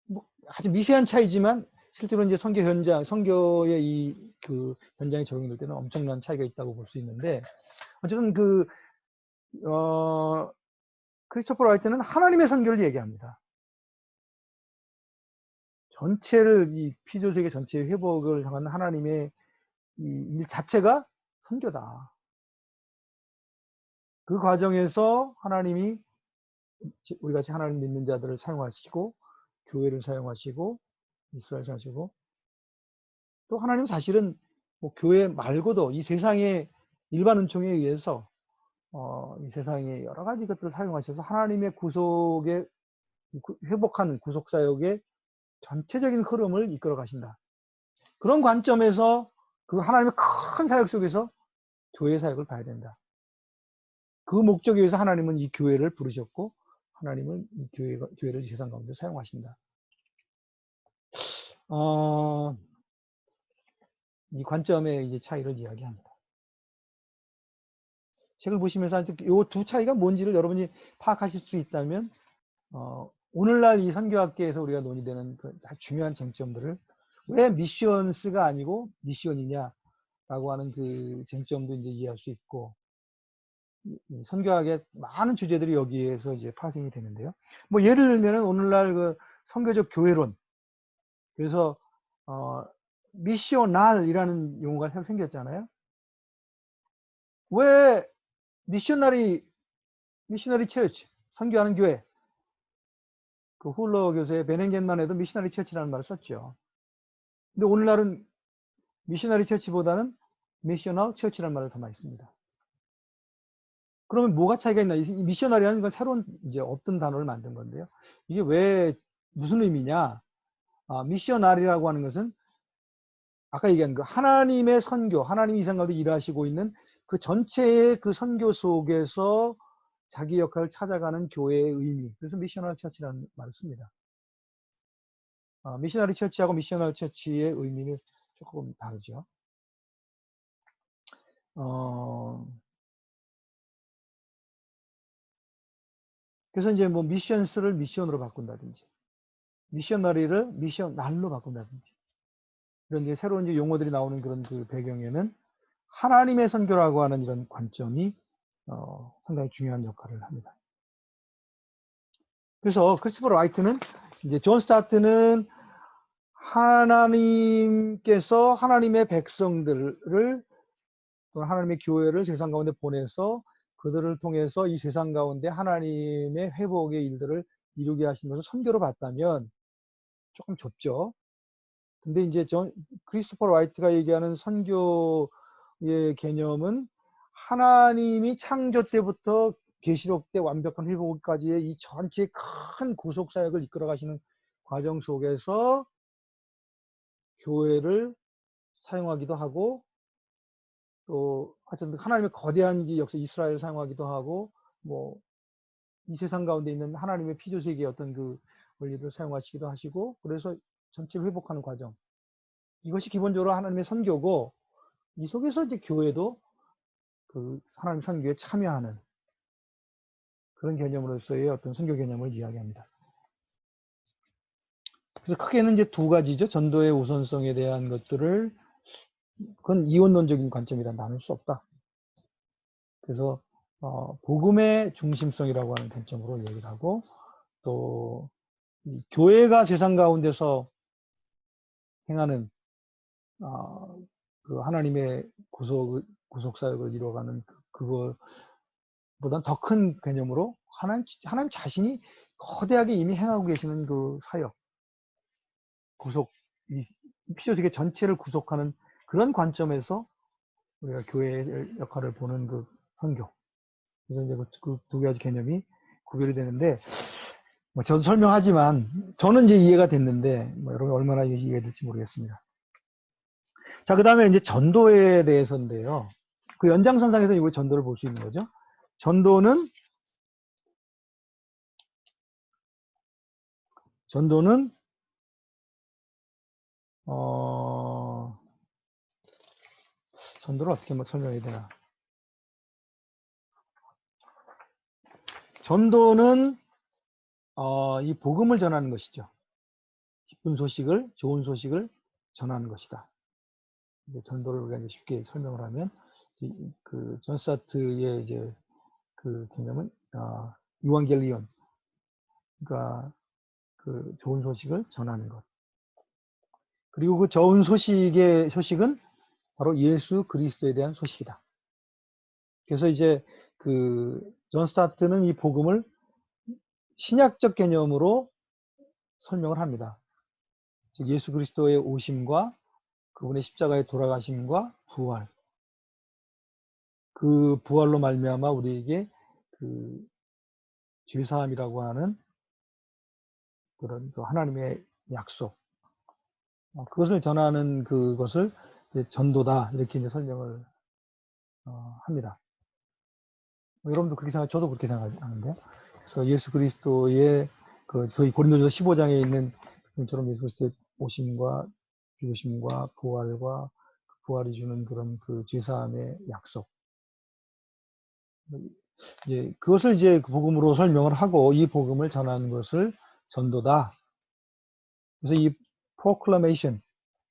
뭐 아주 미세한 차이지만 실제로 이제 선교 현장, 선교의 이 그 현장에 적용될 때는 엄청난 차이가 있다고 볼 수 있는데, 어쨌든 크리스토퍼 라이트는 하나님의 선교를 얘기합니다. 전체를 이 피조세계 전체의 회복을 향한 하나님의 이 일 자체가 선교다. 그 과정에서 하나님이 우리 같이 하나님 믿는 자들을 사용하시고 교회를 사용하시고 이스라엘 사용하시고, 또 하나님 사실은 뭐 교회 말고도 이 세상의 일반 은총에 의해서 이 세상의 여러 가지 것들을 사용하셔서 하나님의 구속의 회복하는 구속 사역의 전체적인 흐름을 이끌어 가신다. 그런 관점에서 그 하나님의 큰 사역 속에서 교회 사역을 봐야 된다. 그 목적에 의해서 하나님은 이 교회를 부르셨고 하나님은 이 교회를 세상 가운데 사용하신다. 이 관점의 이제 차이를 이야기합니다. 책을 보시면서 이 두 차이가 뭔지를 여러분이 파악하실 수 있다면 오늘날 이 선교학계에서 우리가 논의되는 그 중요한 쟁점들을, 왜 미션스가 아니고 미션이냐라고 하는 그 쟁점도 이제 이해할 수 있고, 선교학의 많은 주제들이 여기에서 이제 파생이 되는데요. 뭐 예를 들면 오늘날 그 선교적 교회론, 그래서 미셔널이라는 용어가 새로 생겼잖아요. 왜 미셔너리 처치, 선교하는 교회, 그 훌러 교수의 베넨겐만 해도 미셔너리 처치라는 말을 썼죠. 근데 오늘날은 미셔너리 처치보다는 미셔널 처치라는 말을 더 많이 씁니다. 그러면 뭐가 차이가 있나? 이 미셔너리라는 건 새로운 이제 없던 단어를 만든 건데요. 이게 왜 무슨 의미냐? 미셔널이라고 하는 것은 아까 얘기한 그 하나님의 선교, 하나님이 이 세상 가운데 일하시고 있는 그 전체의 그 선교 속에서 자기 역할을 찾아가는 교회의 의미. 그래서 미셔널 처치라는 말을 씁니다. 미셔너리 처치하고 미셔널 처치의 의미는 조금 다르죠. 그래서 이제 뭐 미션스를 미션으로 바꾼다든지, 미셔너리를 미셔널로 바꾼다든지, 이런 이제 새로운 이제 용어들이 나오는 그런 그 배경에는 하나님의 선교라고 하는 이런 관점이 상당히 중요한 역할을 합니다. 그래서 크리스토퍼 라이트는, 이제 존 스타트는 하나님께서 하나님의 백성들을, 하나님의 교회를 세상 가운데 보내서 그들을 통해서 이 세상 가운데 하나님의 회복의 일들을 이루게 하신 것을 선교로 봤다면 조금 좁죠. 근데 이제 크리스토퍼 라이트가 얘기하는 선교의 개념은 하나님이 창조 때부터 계시록 때 완벽한 회복까지의 이 전체 큰 구속 사역을 이끌어 가시는 과정 속에서 교회를 사용하기도 하고, 또 하여튼 하나님의 거대한 역사 이스라엘을 사용하기도 하고, 뭐 이 세상 가운데 있는 하나님의 피조 세계의 어떤 그 원리를 사용하시기도 하시고, 그래서 전체를 회복하는 과정, 이것이 기본적으로 하나님의 선교고, 이 속에서 이제 교회도 그 하나님 선교에 참여하는 그런 개념으로서의 어떤 선교 개념을 이야기합니다. 그래서 크게는 이제 두 가지죠. 전도의 우선성에 대한 것들을, 그건 이원론적인 관점이라 나눌 수 없다. 그래서 복음의 중심성이라고 하는 관점으로 얘기를 하고, 또 이 교회가 세상 가운데서 행하는 그 하나님의 구속 사역을 이루어가는 그거보단 더 큰 개념으로 하나님 자신이 거대하게 이미 행하고 계시는 그 사역, 구속, 이 피조세계 전체를 구속하는 그런 관점에서 우리가 교회의 역할을 보는 그 선교. 그래서 이제 그 두 가지 개념이 구별이 되는데, 뭐 저도 설명하지만 저는 이제 이해가 됐는데 뭐 여러분 얼마나 이해가 될지 모르겠습니다. 자, 그 다음에 이제 전도에 대해서인데요. 그 연장선상에서 이거 전도를 볼 수 있는 거죠. 전도는 전도를 어떻게 한번 설명해야 되나. 전도는 이 복음을 전하는 것이죠. 기쁜 소식을, 좋은 소식을 전하는 것이다. 전도를 우리가 이제 쉽게 설명을 하면 그 존 스타트의 이제 그 개념은 유앙겔리온, 그러니까 그 좋은 소식을 전하는 것. 그리고 그 좋은 소식은 바로 예수 그리스도에 대한 소식이다. 그래서 이제 그 존 스타트는 이 복음을 신약적 개념으로 설명을 합니다. 즉 예수 그리스도의 오심과 그분의 십자가의 돌아가심과 부활. 그 부활로 말미암아 우리에게 그 죄사함이라고 하는 그런 그 하나님의 약속, 그것을 전하는 그것을 이제 전도다 이렇게 이제 설명을 합니다. 여러분도 그렇게 생각, 저도 그렇게 생각하는데, 그래서 예수 그리스도의 그 저희 고린도전서 15장에 있는 것처럼 예수 그리스도의 오심과 죽으심과 부활과 부활이 주는 그런 그 죄사함의 약속, 이제 그것을 이제 그 복음으로 설명을 하고 이 복음을 전하는 것을 전도다. 그래서 이 proclamation,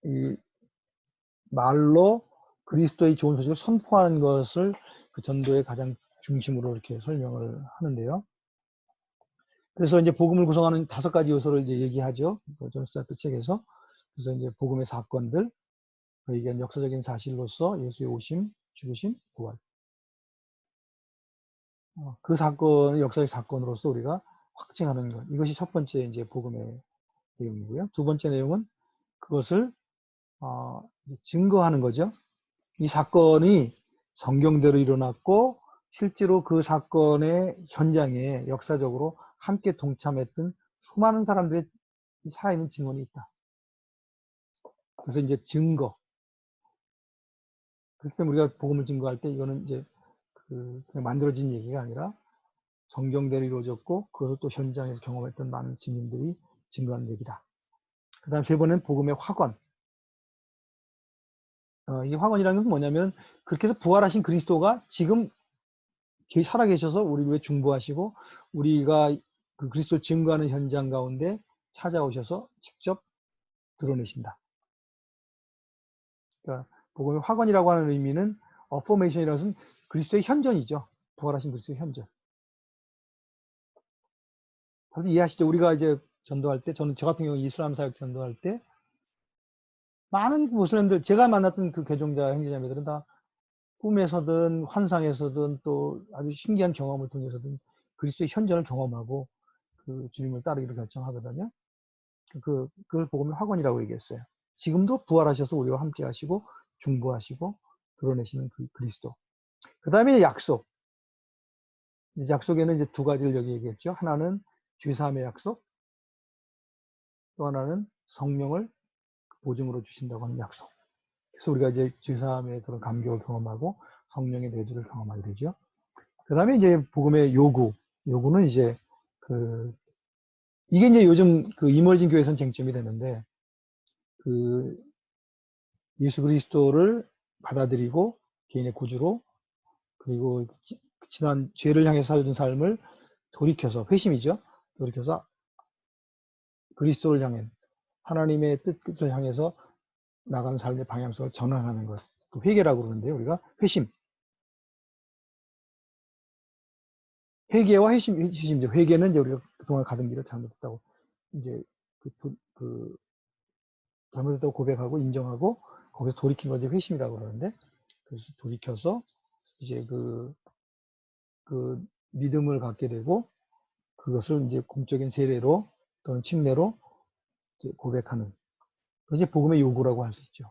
이 말로 그리스도의 좋은 소식을 선포하는 것을 그 전도의 가장 중심으로 이렇게 설명을 하는데요. 그래서 이제 복음을 구성하는 5가지 요소를 이제 얘기하죠. 존 스타트 책에서. 그래서 이제 복음의 사건들, 이게 역사적인 사실로서 예수의 오심, 죽으심, 부활. 그 사건을 역사적 사건으로서 우리가 확증하는 것. 이것이 첫 번째 이제 복음의 내용이고요. 두 번째 내용은 그것을 증거하는 거죠. 이 사건이 성경대로 일어났고 실제로 그 사건의 현장에 역사적으로 함께 동참했던 수많은 사람들의 살아있는 증언이 있다. 그래서 이제 증거. 그렇기 때문에 우리가 복음을 증거할 때 이거는 이제 그냥 만들어진 얘기가 아니라 성경대로 이루어졌고 그것을 또 현장에서 경험했던 많은 증인들이 증거한 얘기다. 그 다음 세 번은 복음의 확언. 이 확언이라는 것은 뭐냐면 그렇게 해서 부활하신 그리스도가 지금 살아계셔서 우리를 위해 중보하시고 우리가 그 그리스도 증거하는 현장 가운데 찾아오셔서 직접 드러내신다. 그러니까 복음의 확언이라고 하는 의미는 affirmation이라는 것은 그리스도의 현존이죠. 부활하신 그리스도의 현존. 다들 이해하시죠? 우리가 이제 전도할 때, 저 같은 경우 이슬람 사역 전도할 때 많은 무슬림들, 제가 만났던 그 개종자 형제자매들은 다 꿈에서든 환상에서든 또 아주 신기한 경험을 통해서든 그리스도의 현존을 경험하고 그 주님을 따르기로 결정하거든요. 그걸 복음의 확언이라고 얘기했어요. 지금도 부활하셔서 우리와 함께 하시고 중보하시고 드러내시는 그 그리스도. 그 다음에 약속. 이제 약속에는 이제 2가지를 여기 얘기했죠. 하나는 죄사함의 약속, 또 하나는 성령을 보증으로 주신다고 하는 약속. 그래서 우리가 이제 죄사함의 그런 감격을 경험하고 성령의 내주를 경험하게 되죠. 그 다음에 이제 복음의 요구는 이제 이게 이제 요즘 그 이머징 교회에서는 쟁점이 되는데, 예수 그리스도를 받아들이고 개인의 구주로, 그리고 지난 죄를 향해 살던 삶을 돌이켜서, 회심이죠. 돌이켜서 그리스도를 향해 하나님의 뜻을 향해서 나가는 삶의 방향성을 전환하는 것. 회개라고 그러는데요. 우리가 회심. 회개와 회심이죠. 회개는 이제 우리가 그동안 가던 길을 잘못했다고 이제 잘못했다고 고백하고 인정하고 거기서 돌이킨 것이 회심이라고 그러는데, 그래서 돌이켜서 이제 그 믿음을 갖게 되고 그것을 이제 공적인 세례로 또는 침례로 이제 고백하는 그것이 복음의 요구라고 할 수 있죠.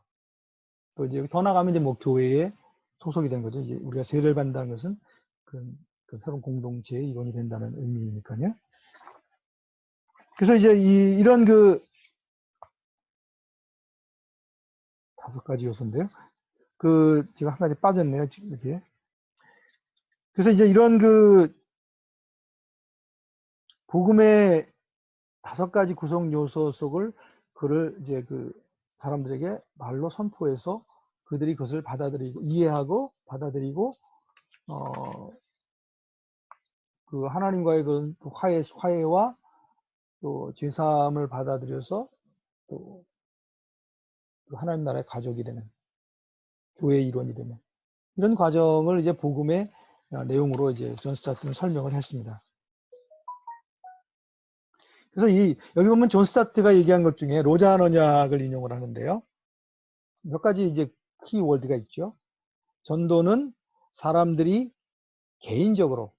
또 이제 더 나가면 이제 뭐 교회에 소속이 된 거죠. 이제 우리가 세례를 받는다는 것은 그 그 새로운 공동체의 일원이 된다는 의미니까요. 그래서 이제 이런 그 5가지 요소인데요. 그 제가 한 가지 빠졌네요. 이렇게. 그래서 이제 이런 그 복음의 5가지 구성 요소 속을 그를 이제 그 사람들에게 말로 선포해서 그들이 그것을 받아들이고 이해하고 받아들이고 그 하나님과의 그 화해와 또 죄사함을 받아들여서 또 그 하나님 나라의 가족이 되는 교회의 일원이 되는 이런 과정을 이제 복음의 내용으로 이제 존 스타트는 설명을 했습니다. 그래서 여기 보면 존 스타트가 얘기한 것 중에 로잔 언약을 인용을 하는데요. 몇 가지 이제 키워드가 있죠. 전도는 사람들이 개인적으로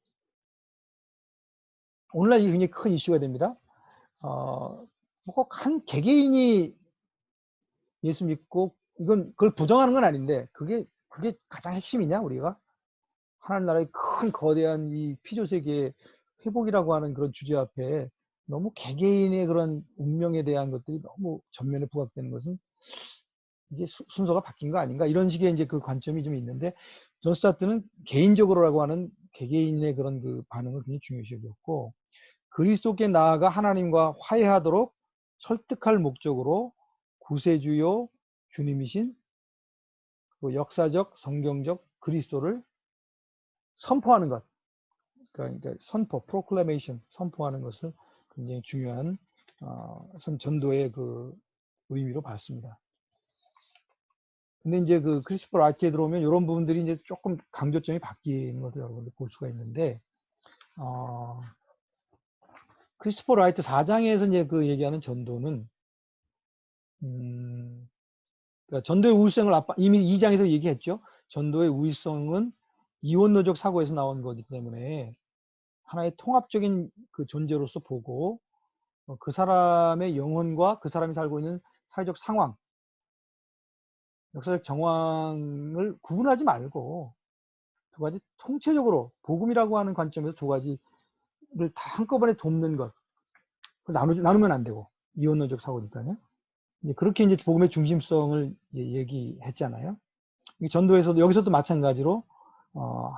오늘날 이게 굉장히 큰 이슈가 됩니다. 꼭 한 개개인이 예수 믿고 이건 그걸 부정하는 건 아닌데 그게 가장 핵심이냐 우리가 하나님 나라의 큰 거대한 이 피조 세계의 회복이라고 하는 그런 주제 앞에 너무 개개인의 그런 운명에 대한 것들이 너무 전면에 부각되는 것은 이게 순서가 바뀐 거 아닌가 이런 식의 이제 그 관점이 좀 있는데 존 스타트는 개인적으로라고 하는 개개인의 그런 그 반응을 굉장히 중요시 여겼고 그리스도께 나아가 하나님과 화해하도록 설득할 목적으로 구세주요 주님이신 그 역사적 성경적 그리스도를 선포하는 것 그러니까 선포 proclamation 선포하는 것을 굉장히 중요한 전도의 그 의미로 봤습니다. 근데 이제 그 크리스토퍼 라이트에 들어오면 이런 부분들이 이제 조금 강조점이 바뀌는 것을 여러분들 볼 수가 있는데, 크리스토퍼 라이트 4장에서 이제 그 얘기하는 전도는, 그러니까 전도의 우위성을 이미 2장에서 얘기했죠. 전도의 우위성은 이원노적 사고에서 나온 거기 때문에 하나의 통합적인 그 존재로서 보고, 그 사람의 영혼과 그 사람이 살고 있는 사회적 상황, 역사적 정황을 구분하지 말고, 2가지 통체적으로 복음이라고 하는 관점에서 2가지를 다 한꺼번에 돕는 것. 나누면 안 되고 이원론적 사고니까요. 그렇게 이제 복음의 중심성을 얘기했잖아요. 전도에서도 여기서도 마찬가지로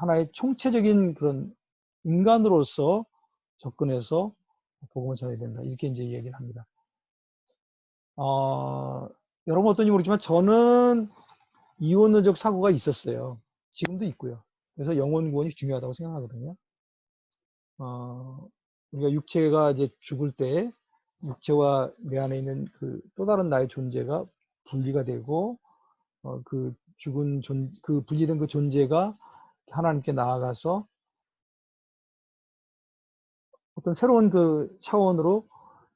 하나의 총체적인 그런 인간으로서 접근해서 복음을 전해야 된다. 이렇게 이제 얘기를 합니다. 여러분 어떤지 모르지만 저는 이원론적 사고가 있었어요. 지금도 있고요. 그래서 영혼 구원이 중요하다고 생각하거든요. 우리가 육체가 이제 죽을 때 육체와 내 안에 있는 그 또 다른 나의 존재가 분리가 되고 그 죽은 그 분리된 그 존재가 하나님께 나아가서 어떤 새로운 그 차원으로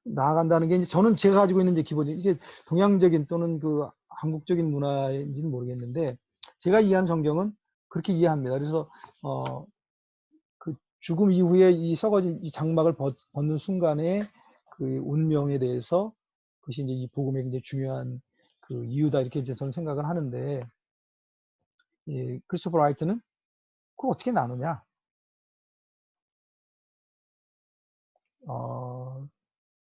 나아간다는 게 이제 저는 제가 가지고 있는 이제 기본이 이게 동양적인 또는 그 한국적인 문화인지는 모르겠는데 제가 이해하는 성경은 그렇게 이해합니다. 그래서 그 죽음 이후에 이 썩어진 이 장막을 벗는 순간에 그 운명에 대해서 그것이 이제 이 복음의 굉장히 중요한 그 이유다 이렇게 이제 저는 생각을 하는데 크리스토퍼 라이트는 그걸 어떻게 나누냐?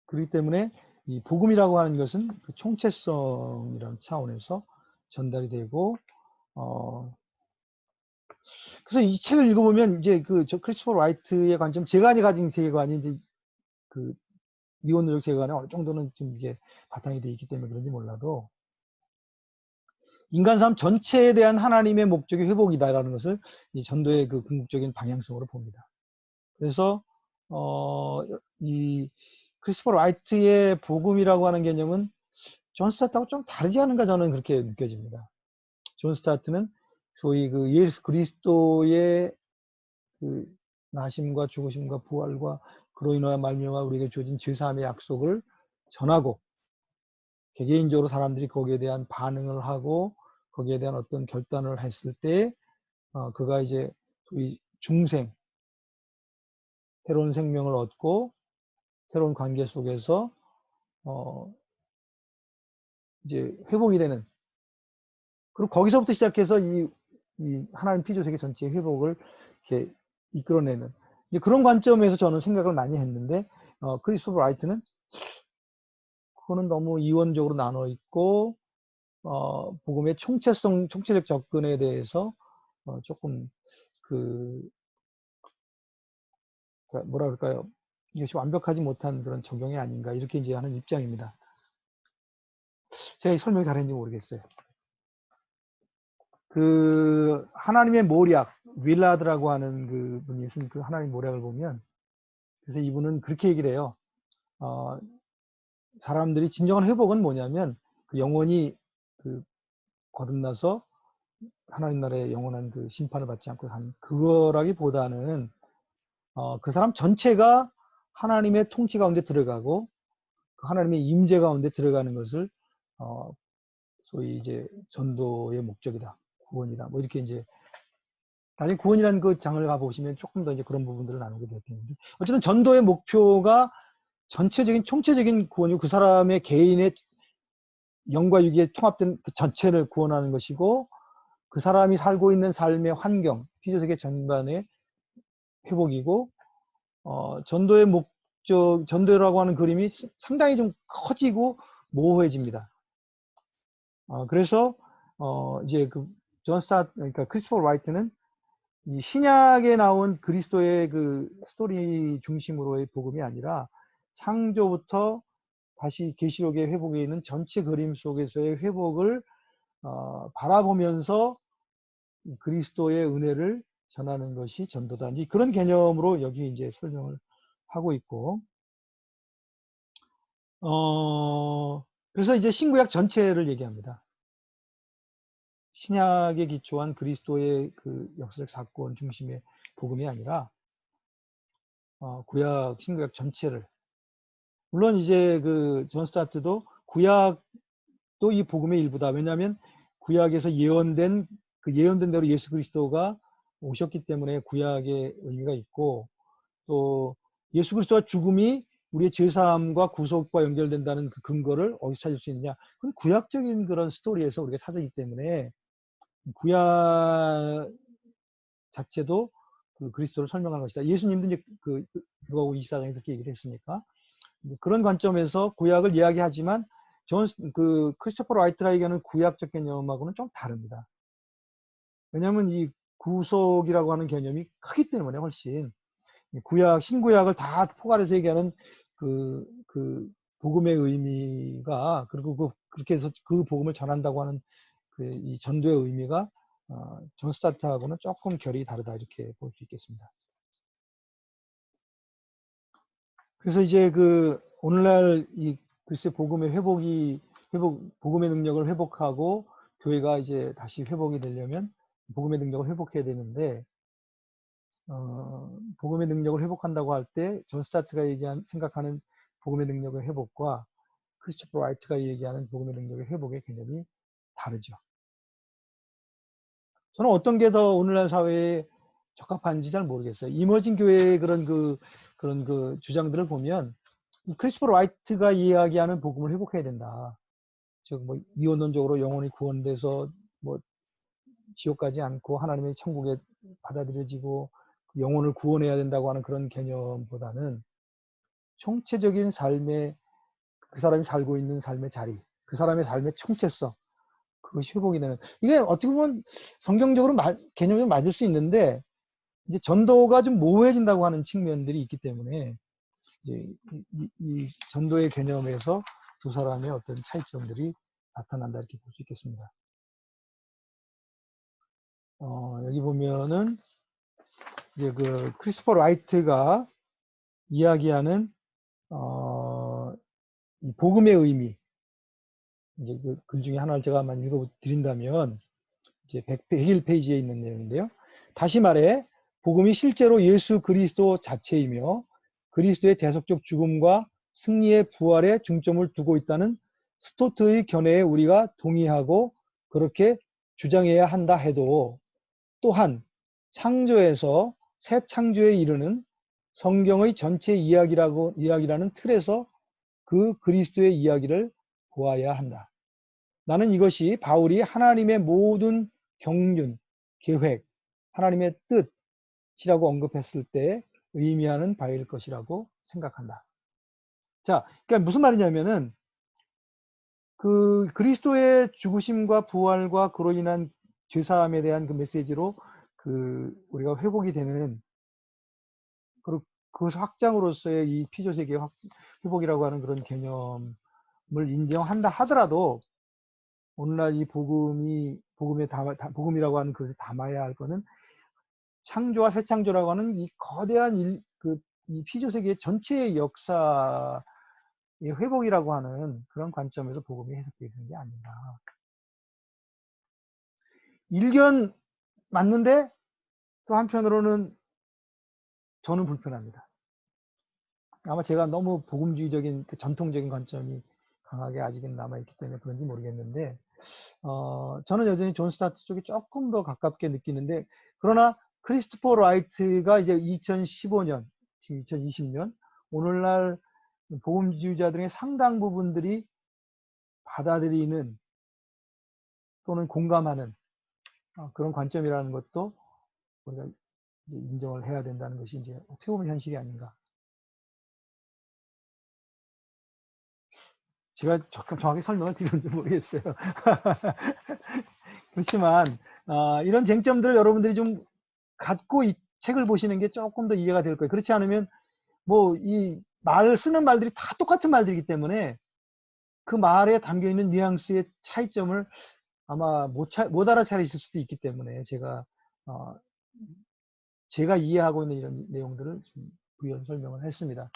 그렇기 때문에 이 복음이라고 하는 것은 그 총체성이라는 차원에서 전달이 되고 그래서 이 책을 읽어보면 이제 저 크리스토퍼 라이트의 관점 제가 가진 세계관이 이제 그 이원적 세계관에 어느 정도는 지금 이게 바탕이 되어 있기 때문에 그런지 몰라도 인간 삶 전체에 대한 하나님의 목적이 회복이다라는 것을 이 전도의 그 궁극적인 방향성으로 봅니다. 그래서 이 크리스토퍼 라이트의 복음이라고 하는 개념은 존 스타트하고 좀 다르지 않은가 저는 그렇게 느껴집니다. 존 스타트는 소위 그 예수 그리스도의 그 나심과 죽으심과 부활과 그로 인하여 말미암아 우리에게 주어진 죄사함의 약속을 전하고 개개인적으로 사람들이 거기에 대한 반응을 하고 거기에 대한 어떤 결단을 했을 때 그가 이제 소위 중생 새로운 생명을 얻고 새로운 관계 속에서 이제 회복이 되는 그리고 거기서부터 시작해서 이 하나님 피조 세계 전체의 회복을 이렇게 이끌어내는 이제 그런 관점에서 저는 생각을 많이 했는데 크리스토퍼 라이트는 그거는 너무 이원적으로 나눠 있고 복음의 총체적 접근에 대해서 조금 그 뭐라 그럴까요? 이것이 완벽하지 못한 그런 적용이 아닌가 이렇게 이제 하는 입장입니다. 제가 설명 잘했는지 모르겠어요. 그 하나님의 모략 윌라드라고 하는 그 분이 쓴 그 하나님의 모략을 보면 그래서 이분은 그렇게 얘기를 해요. 사람들이 진정한 회복은 뭐냐면 그 영혼이 그 거듭나서 하나님 나라의 영원한 그 심판을 받지 않고 한 그거라기보다는 그 사람 전체가 하나님의 통치 가운데 들어가고 그 하나님의 임재 가운데 들어가는 것을 소위 이제 전도의 목적이다, 구원이다, 뭐 이렇게 이제 나중에 구원이라는 그 장을 가보시면 조금 더 이제 그런 부분들을 나누게 될 텐데 어쨌든 전도의 목표가 전체적인 총체적인 구원이고 그 사람의 개인의 영과 육에 통합된 그 전체를 구원하는 것이고 그 사람이 살고 있는 삶의 환경, 피조세계 전반의 회복이고 전도의 목적, 전도라고 하는 그림이 상당히 좀 커지고 모호해집니다. 그래서 이제 그 존 스타트, 그러니까 크리스토퍼 라이트는 이 신약에 나온 그리스도의 그 스토리 중심으로의 복음이 아니라 창조부터 다시 계시록의 회복에 있는 전체 그림 속에서의 회복을 바라보면서 그리스도의 은혜를 전하는 것이 전도다. 이제 그런 개념으로 여기 이제 설명을 하고 있고, 그래서 이제 신구약 전체를 얘기합니다. 신약에 기초한 그리스도의 그 역사적 사건 중심의 복음이 아니라 구약, 신구약 전체를. 물론 이제 그 존 스타트도 구약도 이 복음의 일부다. 왜냐하면 구약에서 예언된 그 예언된 대로 예수 그리스도가 오셨기 때문에 구약의 의미가 있고 또 예수 그리스도와 죽음이 우리의 죄사함과 구속과 연결된다는 그 근거를 어디서 찾을 수 있느냐? 그건 구약적인 그런 스토리에서 우리가 찾았기 때문에 구약 자체도 그 그리스도를 설명하는 것이다. 예수님도 이제 그 누가복음 24장에 그렇게 얘기를 했으니까 그런 관점에서 구약을 이야기하지만 그 크리스토퍼 라이트가 얘기하는 구약적 개념하고는 좀 다릅니다. 왜냐하면 이 구속이라고 하는 개념이 크기 때문에 훨씬 구약, 신구약을 다 포괄해서 얘기하는 그 복음의 의미가 그리고 그렇게 해서 그 복음을 전한다고 하는 그 이 전도의 의미가 존 스타트하고는 조금 결이 다르다 이렇게 볼 수 있겠습니다. 그래서 이제 그 오늘날 이 글쎄 복음의 복음의 능력을 회복하고 교회가 이제 다시 회복이 되려면 복음의 능력을 회복해야 되는데 복음의 능력을 회복한다고 할 때 존 스타트가 생각하는 복음의 능력의 회복과 크리스토퍼 라이트가 얘기하는 복음의 능력의 회복의 개념이 다르죠. 저는 어떤 게 더 오늘날 사회에 적합한지 잘 모르겠어요. 이머징 교회의 그런 그 주장들을 보면 크리스토퍼 라이트가 이야기하는 복음을 회복해야 된다. 즉 뭐 이원론적으로 영혼이 구원돼서 뭐 지옥 가지 않고 하나님의 천국에 받아들여지고 영혼을 구원해야 된다고 하는 그런 개념보다는 총체적인 삶의 그 사람이 살고 있는 삶의 자리, 그 사람의 삶의 총체성, 그것이 회복이 되는. 이게 어떻게 보면 성경적으로 개념이 맞을 수 있는데 이제 전도가 좀 모호해진다고 하는 측면들이 있기 때문에 이제 이 전도의 개념에서 두 사람의 어떤 차이점들이 나타난다 이렇게 볼 수 있겠습니다. 여기 보면은 이제 그 크리스토퍼 라이트가 이야기하는 이 복음의 의미 이제 그 글 중에 하나를 제가 한번 읽어드린다면 이제 101페이지에 있는 내용인데요. 다시 말해 복음이 실제로 예수 그리스도 자체이며 그리스도의 대속적 죽음과 승리의 부활에 중점을 두고 있다는 스토트의 견해에 우리가 동의하고 그렇게 주장해야 한다 해도 또한 창조에서 새 창조에 이르는 성경의 전체 이야기라는 틀에서 그 그리스도의 이야기를 보아야 한다. 나는 이것이 바울이 하나님의 모든 경륜, 계획, 하나님의 뜻, 것이라고 언급했을 때 의미하는 바일 것이라고 생각한다. 자, 그러니까 무슨 말이냐면은 그 그리스도의 죽으심과 부활과 그로 인한 죄사함에 대한 그 메시지로 그 우리가 회복이 되는 그 확장으로서의 이 피조세계의 회복이라고 하는 그런 개념을 인정한다 하더라도 오늘날 이 복음이라고 하는 것을 담아야 할 거는 창조와 새 창조라고 하는 이 거대한 이 피조세계 전체의 역사의 회복이라고 하는 그런 관점에서 복음이 해석되는 게 아닌가. 일견 맞는데 또 한편으로는 저는 불편합니다. 아마 제가 너무 복음주의적인 그 전통적인 관점이 강하게 아직은 남아있기 때문에 그런지 모르겠는데 저는 여전히 존 스타트 쪽이 조금 더 가깝게 느끼는데 그러나 크리스토퍼 라이트가 이제 2015년, 지금 2020년 오늘날 복음주의자들의 상당 부분들이 받아들이는 또는 공감하는 그런 관점이라는 것도 우리가 이제 인정을 해야 된다는 것이 이제 어떻게 보면 현실이 아닌가. 제가 정확히 설명을 드렸는지 모르겠어요. 그렇지만 이런 쟁점들을 여러분들이 좀 갖고 이 책을 보시는 게 조금 더 이해가 될 거예요. 그렇지 않으면 뭐 이 쓰는 말들이 다 똑같은 말들이기 때문에 그 말에 담겨 있는 뉘앙스의 차이점을 아마 못 알아차리실 수도 있기 때문에 어, 제가 이해하고 있는 이런 내용들을 좀 부연 설명을 했습니다.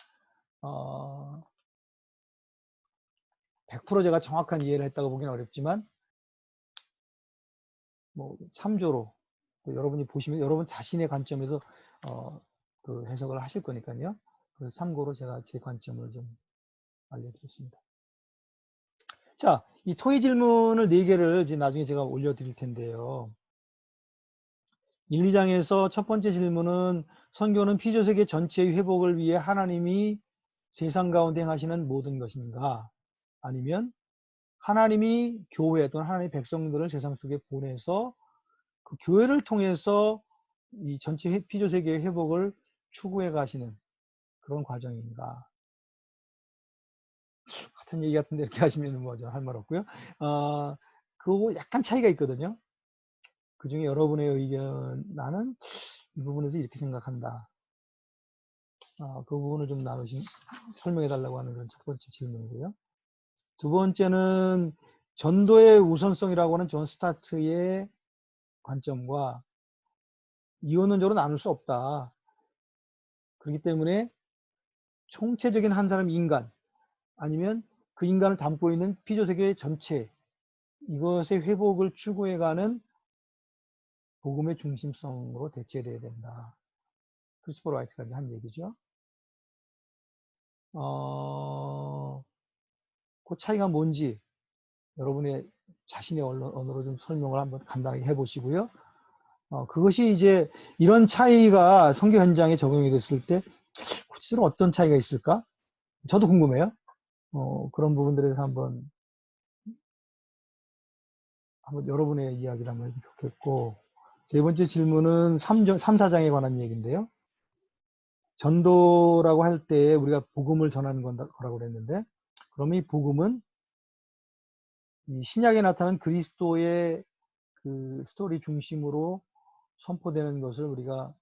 100% 제가 정확한 이해를 했다고 보기는 어렵지만 뭐 참조로 여러분이 보시면 여러분 자신의 관점에서 그 해석을 하실 거니까요. 그래서 참고로 제가 제 관점을 좀 알려드렸습니다. 자, 이 토의 질문을 4개를 이제 나중에 제가 올려드릴 텐데요. 1, 2장에서 첫 번째 질문은 선교는 피조세계 전체의 회복을 위해 하나님이 세상 가운데 행하시는 모든 것인가? 아니면 하나님이 교회 또는 하나님의 백성들을 세상 속에 보내서 그 교회를 통해서 이 전체 피조세계의 회복을 추구해 가시는 그런 과정인가? 같은 얘기 같은데 이렇게 하시면 뭐죠? 할 말 없고요. 그거 약간 차이가 있거든요. 그 중에 여러분의 의견, 나는 이 부분에서 이렇게 생각한다. 그 부분을 좀 설명해 달라고 하는 그런 첫 번째 질문이고요. 두 번째는 전도의 우선성이라고 하는 존 스타트의 관점과 이원론적으로 나눌 수 없다. 그렇기 때문에 총체적인 한 사람 인간 아니면 그 인간을 담고 있는 피조세계 전체 이것의 회복을 추구해가는 복음의 중심성으로 대체돼야 된다. 크리스토퍼 라이트가 한 얘기죠. 그 차이가 뭔지 여러분의 자신의 언어로 좀 설명을 한번 간단하게 해보시고요. 그것이 이제 이런 차이가 선교 현장에 적용이 됐을 때 구체적으로 어떤 차이가 있을까? 저도 궁금해요. 그런 부분들에 대해서 한번 여러분의 이야기를 한번 해도 좋겠고, 세 번째 질문은 3, 4장에 관한 얘기인데요. 전도라고 할 때 우리가 복음을 전하는 거라고 그랬는데, 그러면 이 복음은 이 신약에 나타난 그리스도의 그 스토리 중심으로 선포되는 것을 우리가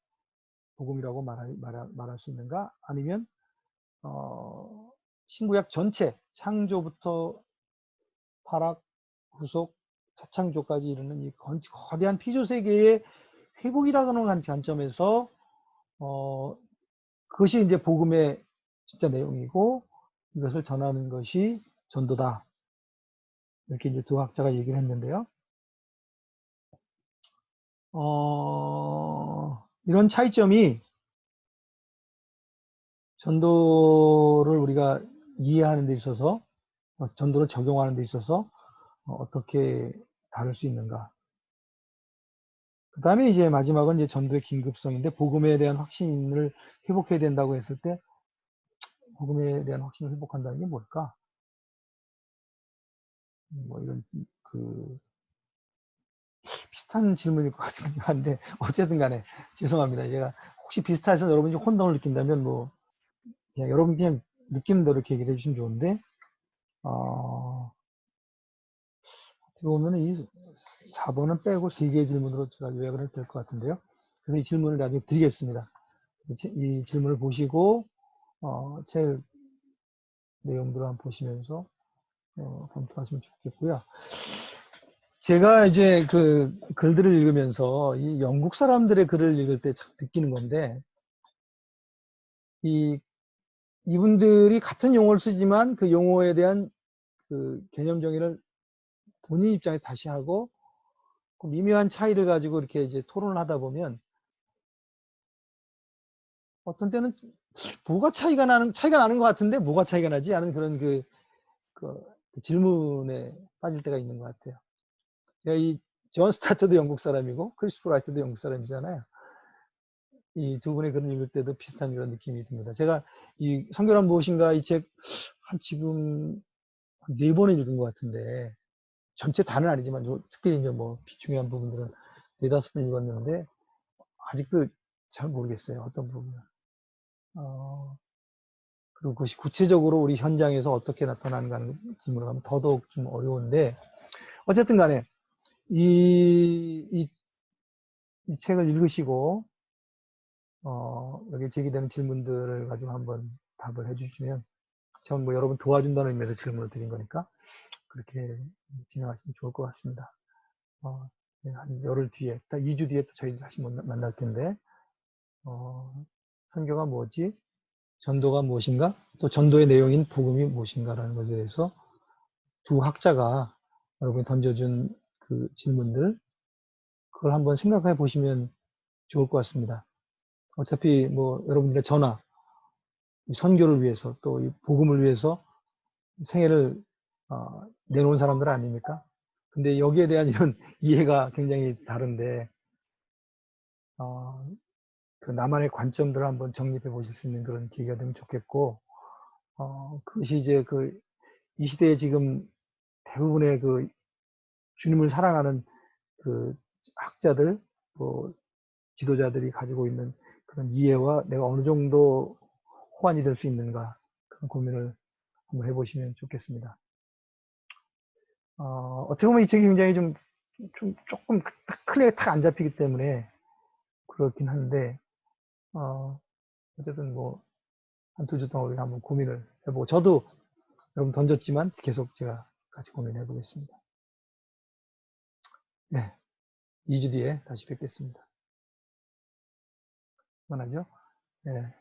복음이라고 말할 수 있는가? 아니면 신구약 전체 창조부터 타락, 후속, 차창조까지 이르는 이 거대한 피조세계의 회복이라는 관점에서 그것이 이제 복음의 진짜 내용이고 이것을 전하는 것이 전도다. 이렇게 이제 두 학자가 얘기를 했는데요. 이런 차이점이 전도를 우리가 이해하는 데 있어서 전도를 적용하는 데 있어서 어떻게 다룰 수 있는가. 그 다음에 이제 마지막은 이제 전도의 긴급성인데 복음에 대한 확신을 회복해야 된다고 했을 때 복음에 대한 확신을 회복한다는 게 뭘까? 뭐 이런 그 비슷한 질문일 것 같긴 한데, 어쨌든 간에, 죄송합니다. 제가 혹시 비슷해서 여러분이 혼동을 느낀다면, 뭐, 그냥 여러분 그냥 느끼는 대로 이렇게 얘기를 해주시면 좋은데, 어떻게 보면 이 4번은 빼고 3개의 질문으로 제가 요약을 해도 될 것 같은데요. 그래서 이 질문을 나중에 드리겠습니다. 이 질문을 보시고, 책 내용들을 한번 보시면서, 검토하시면 좋겠고요. 제가 이제 그 글들을 읽으면서 이 영국 사람들의 글을 읽을 때 참 느끼는 건데, 이분들이 같은 용어를 쓰지만 그 용어에 대한 그 개념 정의를 본인 입장에서 다시 하고, 그 미묘한 차이를 가지고 이렇게 이제 토론을 하다 보면, 어떤 때는 차이가 나는 것 같은데 뭐가 차이가 나지? 하는 그런 그 질문에 빠질 때가 있는 것 같아요. 이 존 스타트도 영국 사람이고 크리스토퍼 라이트도 영국 사람이잖아요. 이 두 분의 글을 읽을 때도 비슷한 그런 느낌이 듭니다. 제가 이 성경은 무엇인가 이 책 한 지금 4번을 읽은 것 같은데, 전체 다는 아니지만 특별히 이제 뭐 비중요한 부분들은 4~5번 읽었는데 아직도 잘 모르겠어요. 어떤 부분은. 그리고 그것이 구체적으로 우리 현장에서 어떻게 나타나는가 하는 질문을 하면 더더욱 좀 어려운데, 어쨌든 간에 이 책을 읽으시고 여기 제기되는 질문들을 가지고 한번 답을 해주시면, 전 뭐 여러분 도와준다는 의미에서 질문을 드린 거니까 그렇게 진행하시면 좋을 것 같습니다. 한 열흘 뒤에, 딱 2주 뒤에 또 저희 다시 만날 텐데, 선교가 뭐지? 전도가 무엇인가? 또 전도의 내용인 복음이 무엇인가라는 것에 대해서 두 학자가 여러분이 던져준 그 질문들, 그걸 한번 생각해 보시면 좋을 것 같습니다. 어차피 뭐 여러분들의 전화, 선교를 위해서 또 이 복음을 위해서 생애를 내놓은 사람들 아닙니까? 근데 여기에 대한 이런 이해가 굉장히 다른데, 그 나만의 관점들을 한번 정립해 보실 수 있는 그런 기회가 되면 좋겠고, 그것이 이제 이 시대에 지금 대부분의 그 주님을 사랑하는 그 학자들, 또 지도자들이 가지고 있는 그런 이해와 내가 어느 정도 호환이 될 수 있는가, 그런 고민을 한번 해보시면 좋겠습니다. 어떻게 보면 이 책이 굉장히 조금 크게 탁 안 잡히기 때문에 그렇긴 한데, 어쨌든 뭐, 한 2주 동안 우리가 한번 고민을 해보고, 저도 여러분 던졌지만 계속 제가 같이 고민해 보겠습니다. 네. 2주 뒤에 다시 뵙겠습니다. 그만하죠? 네.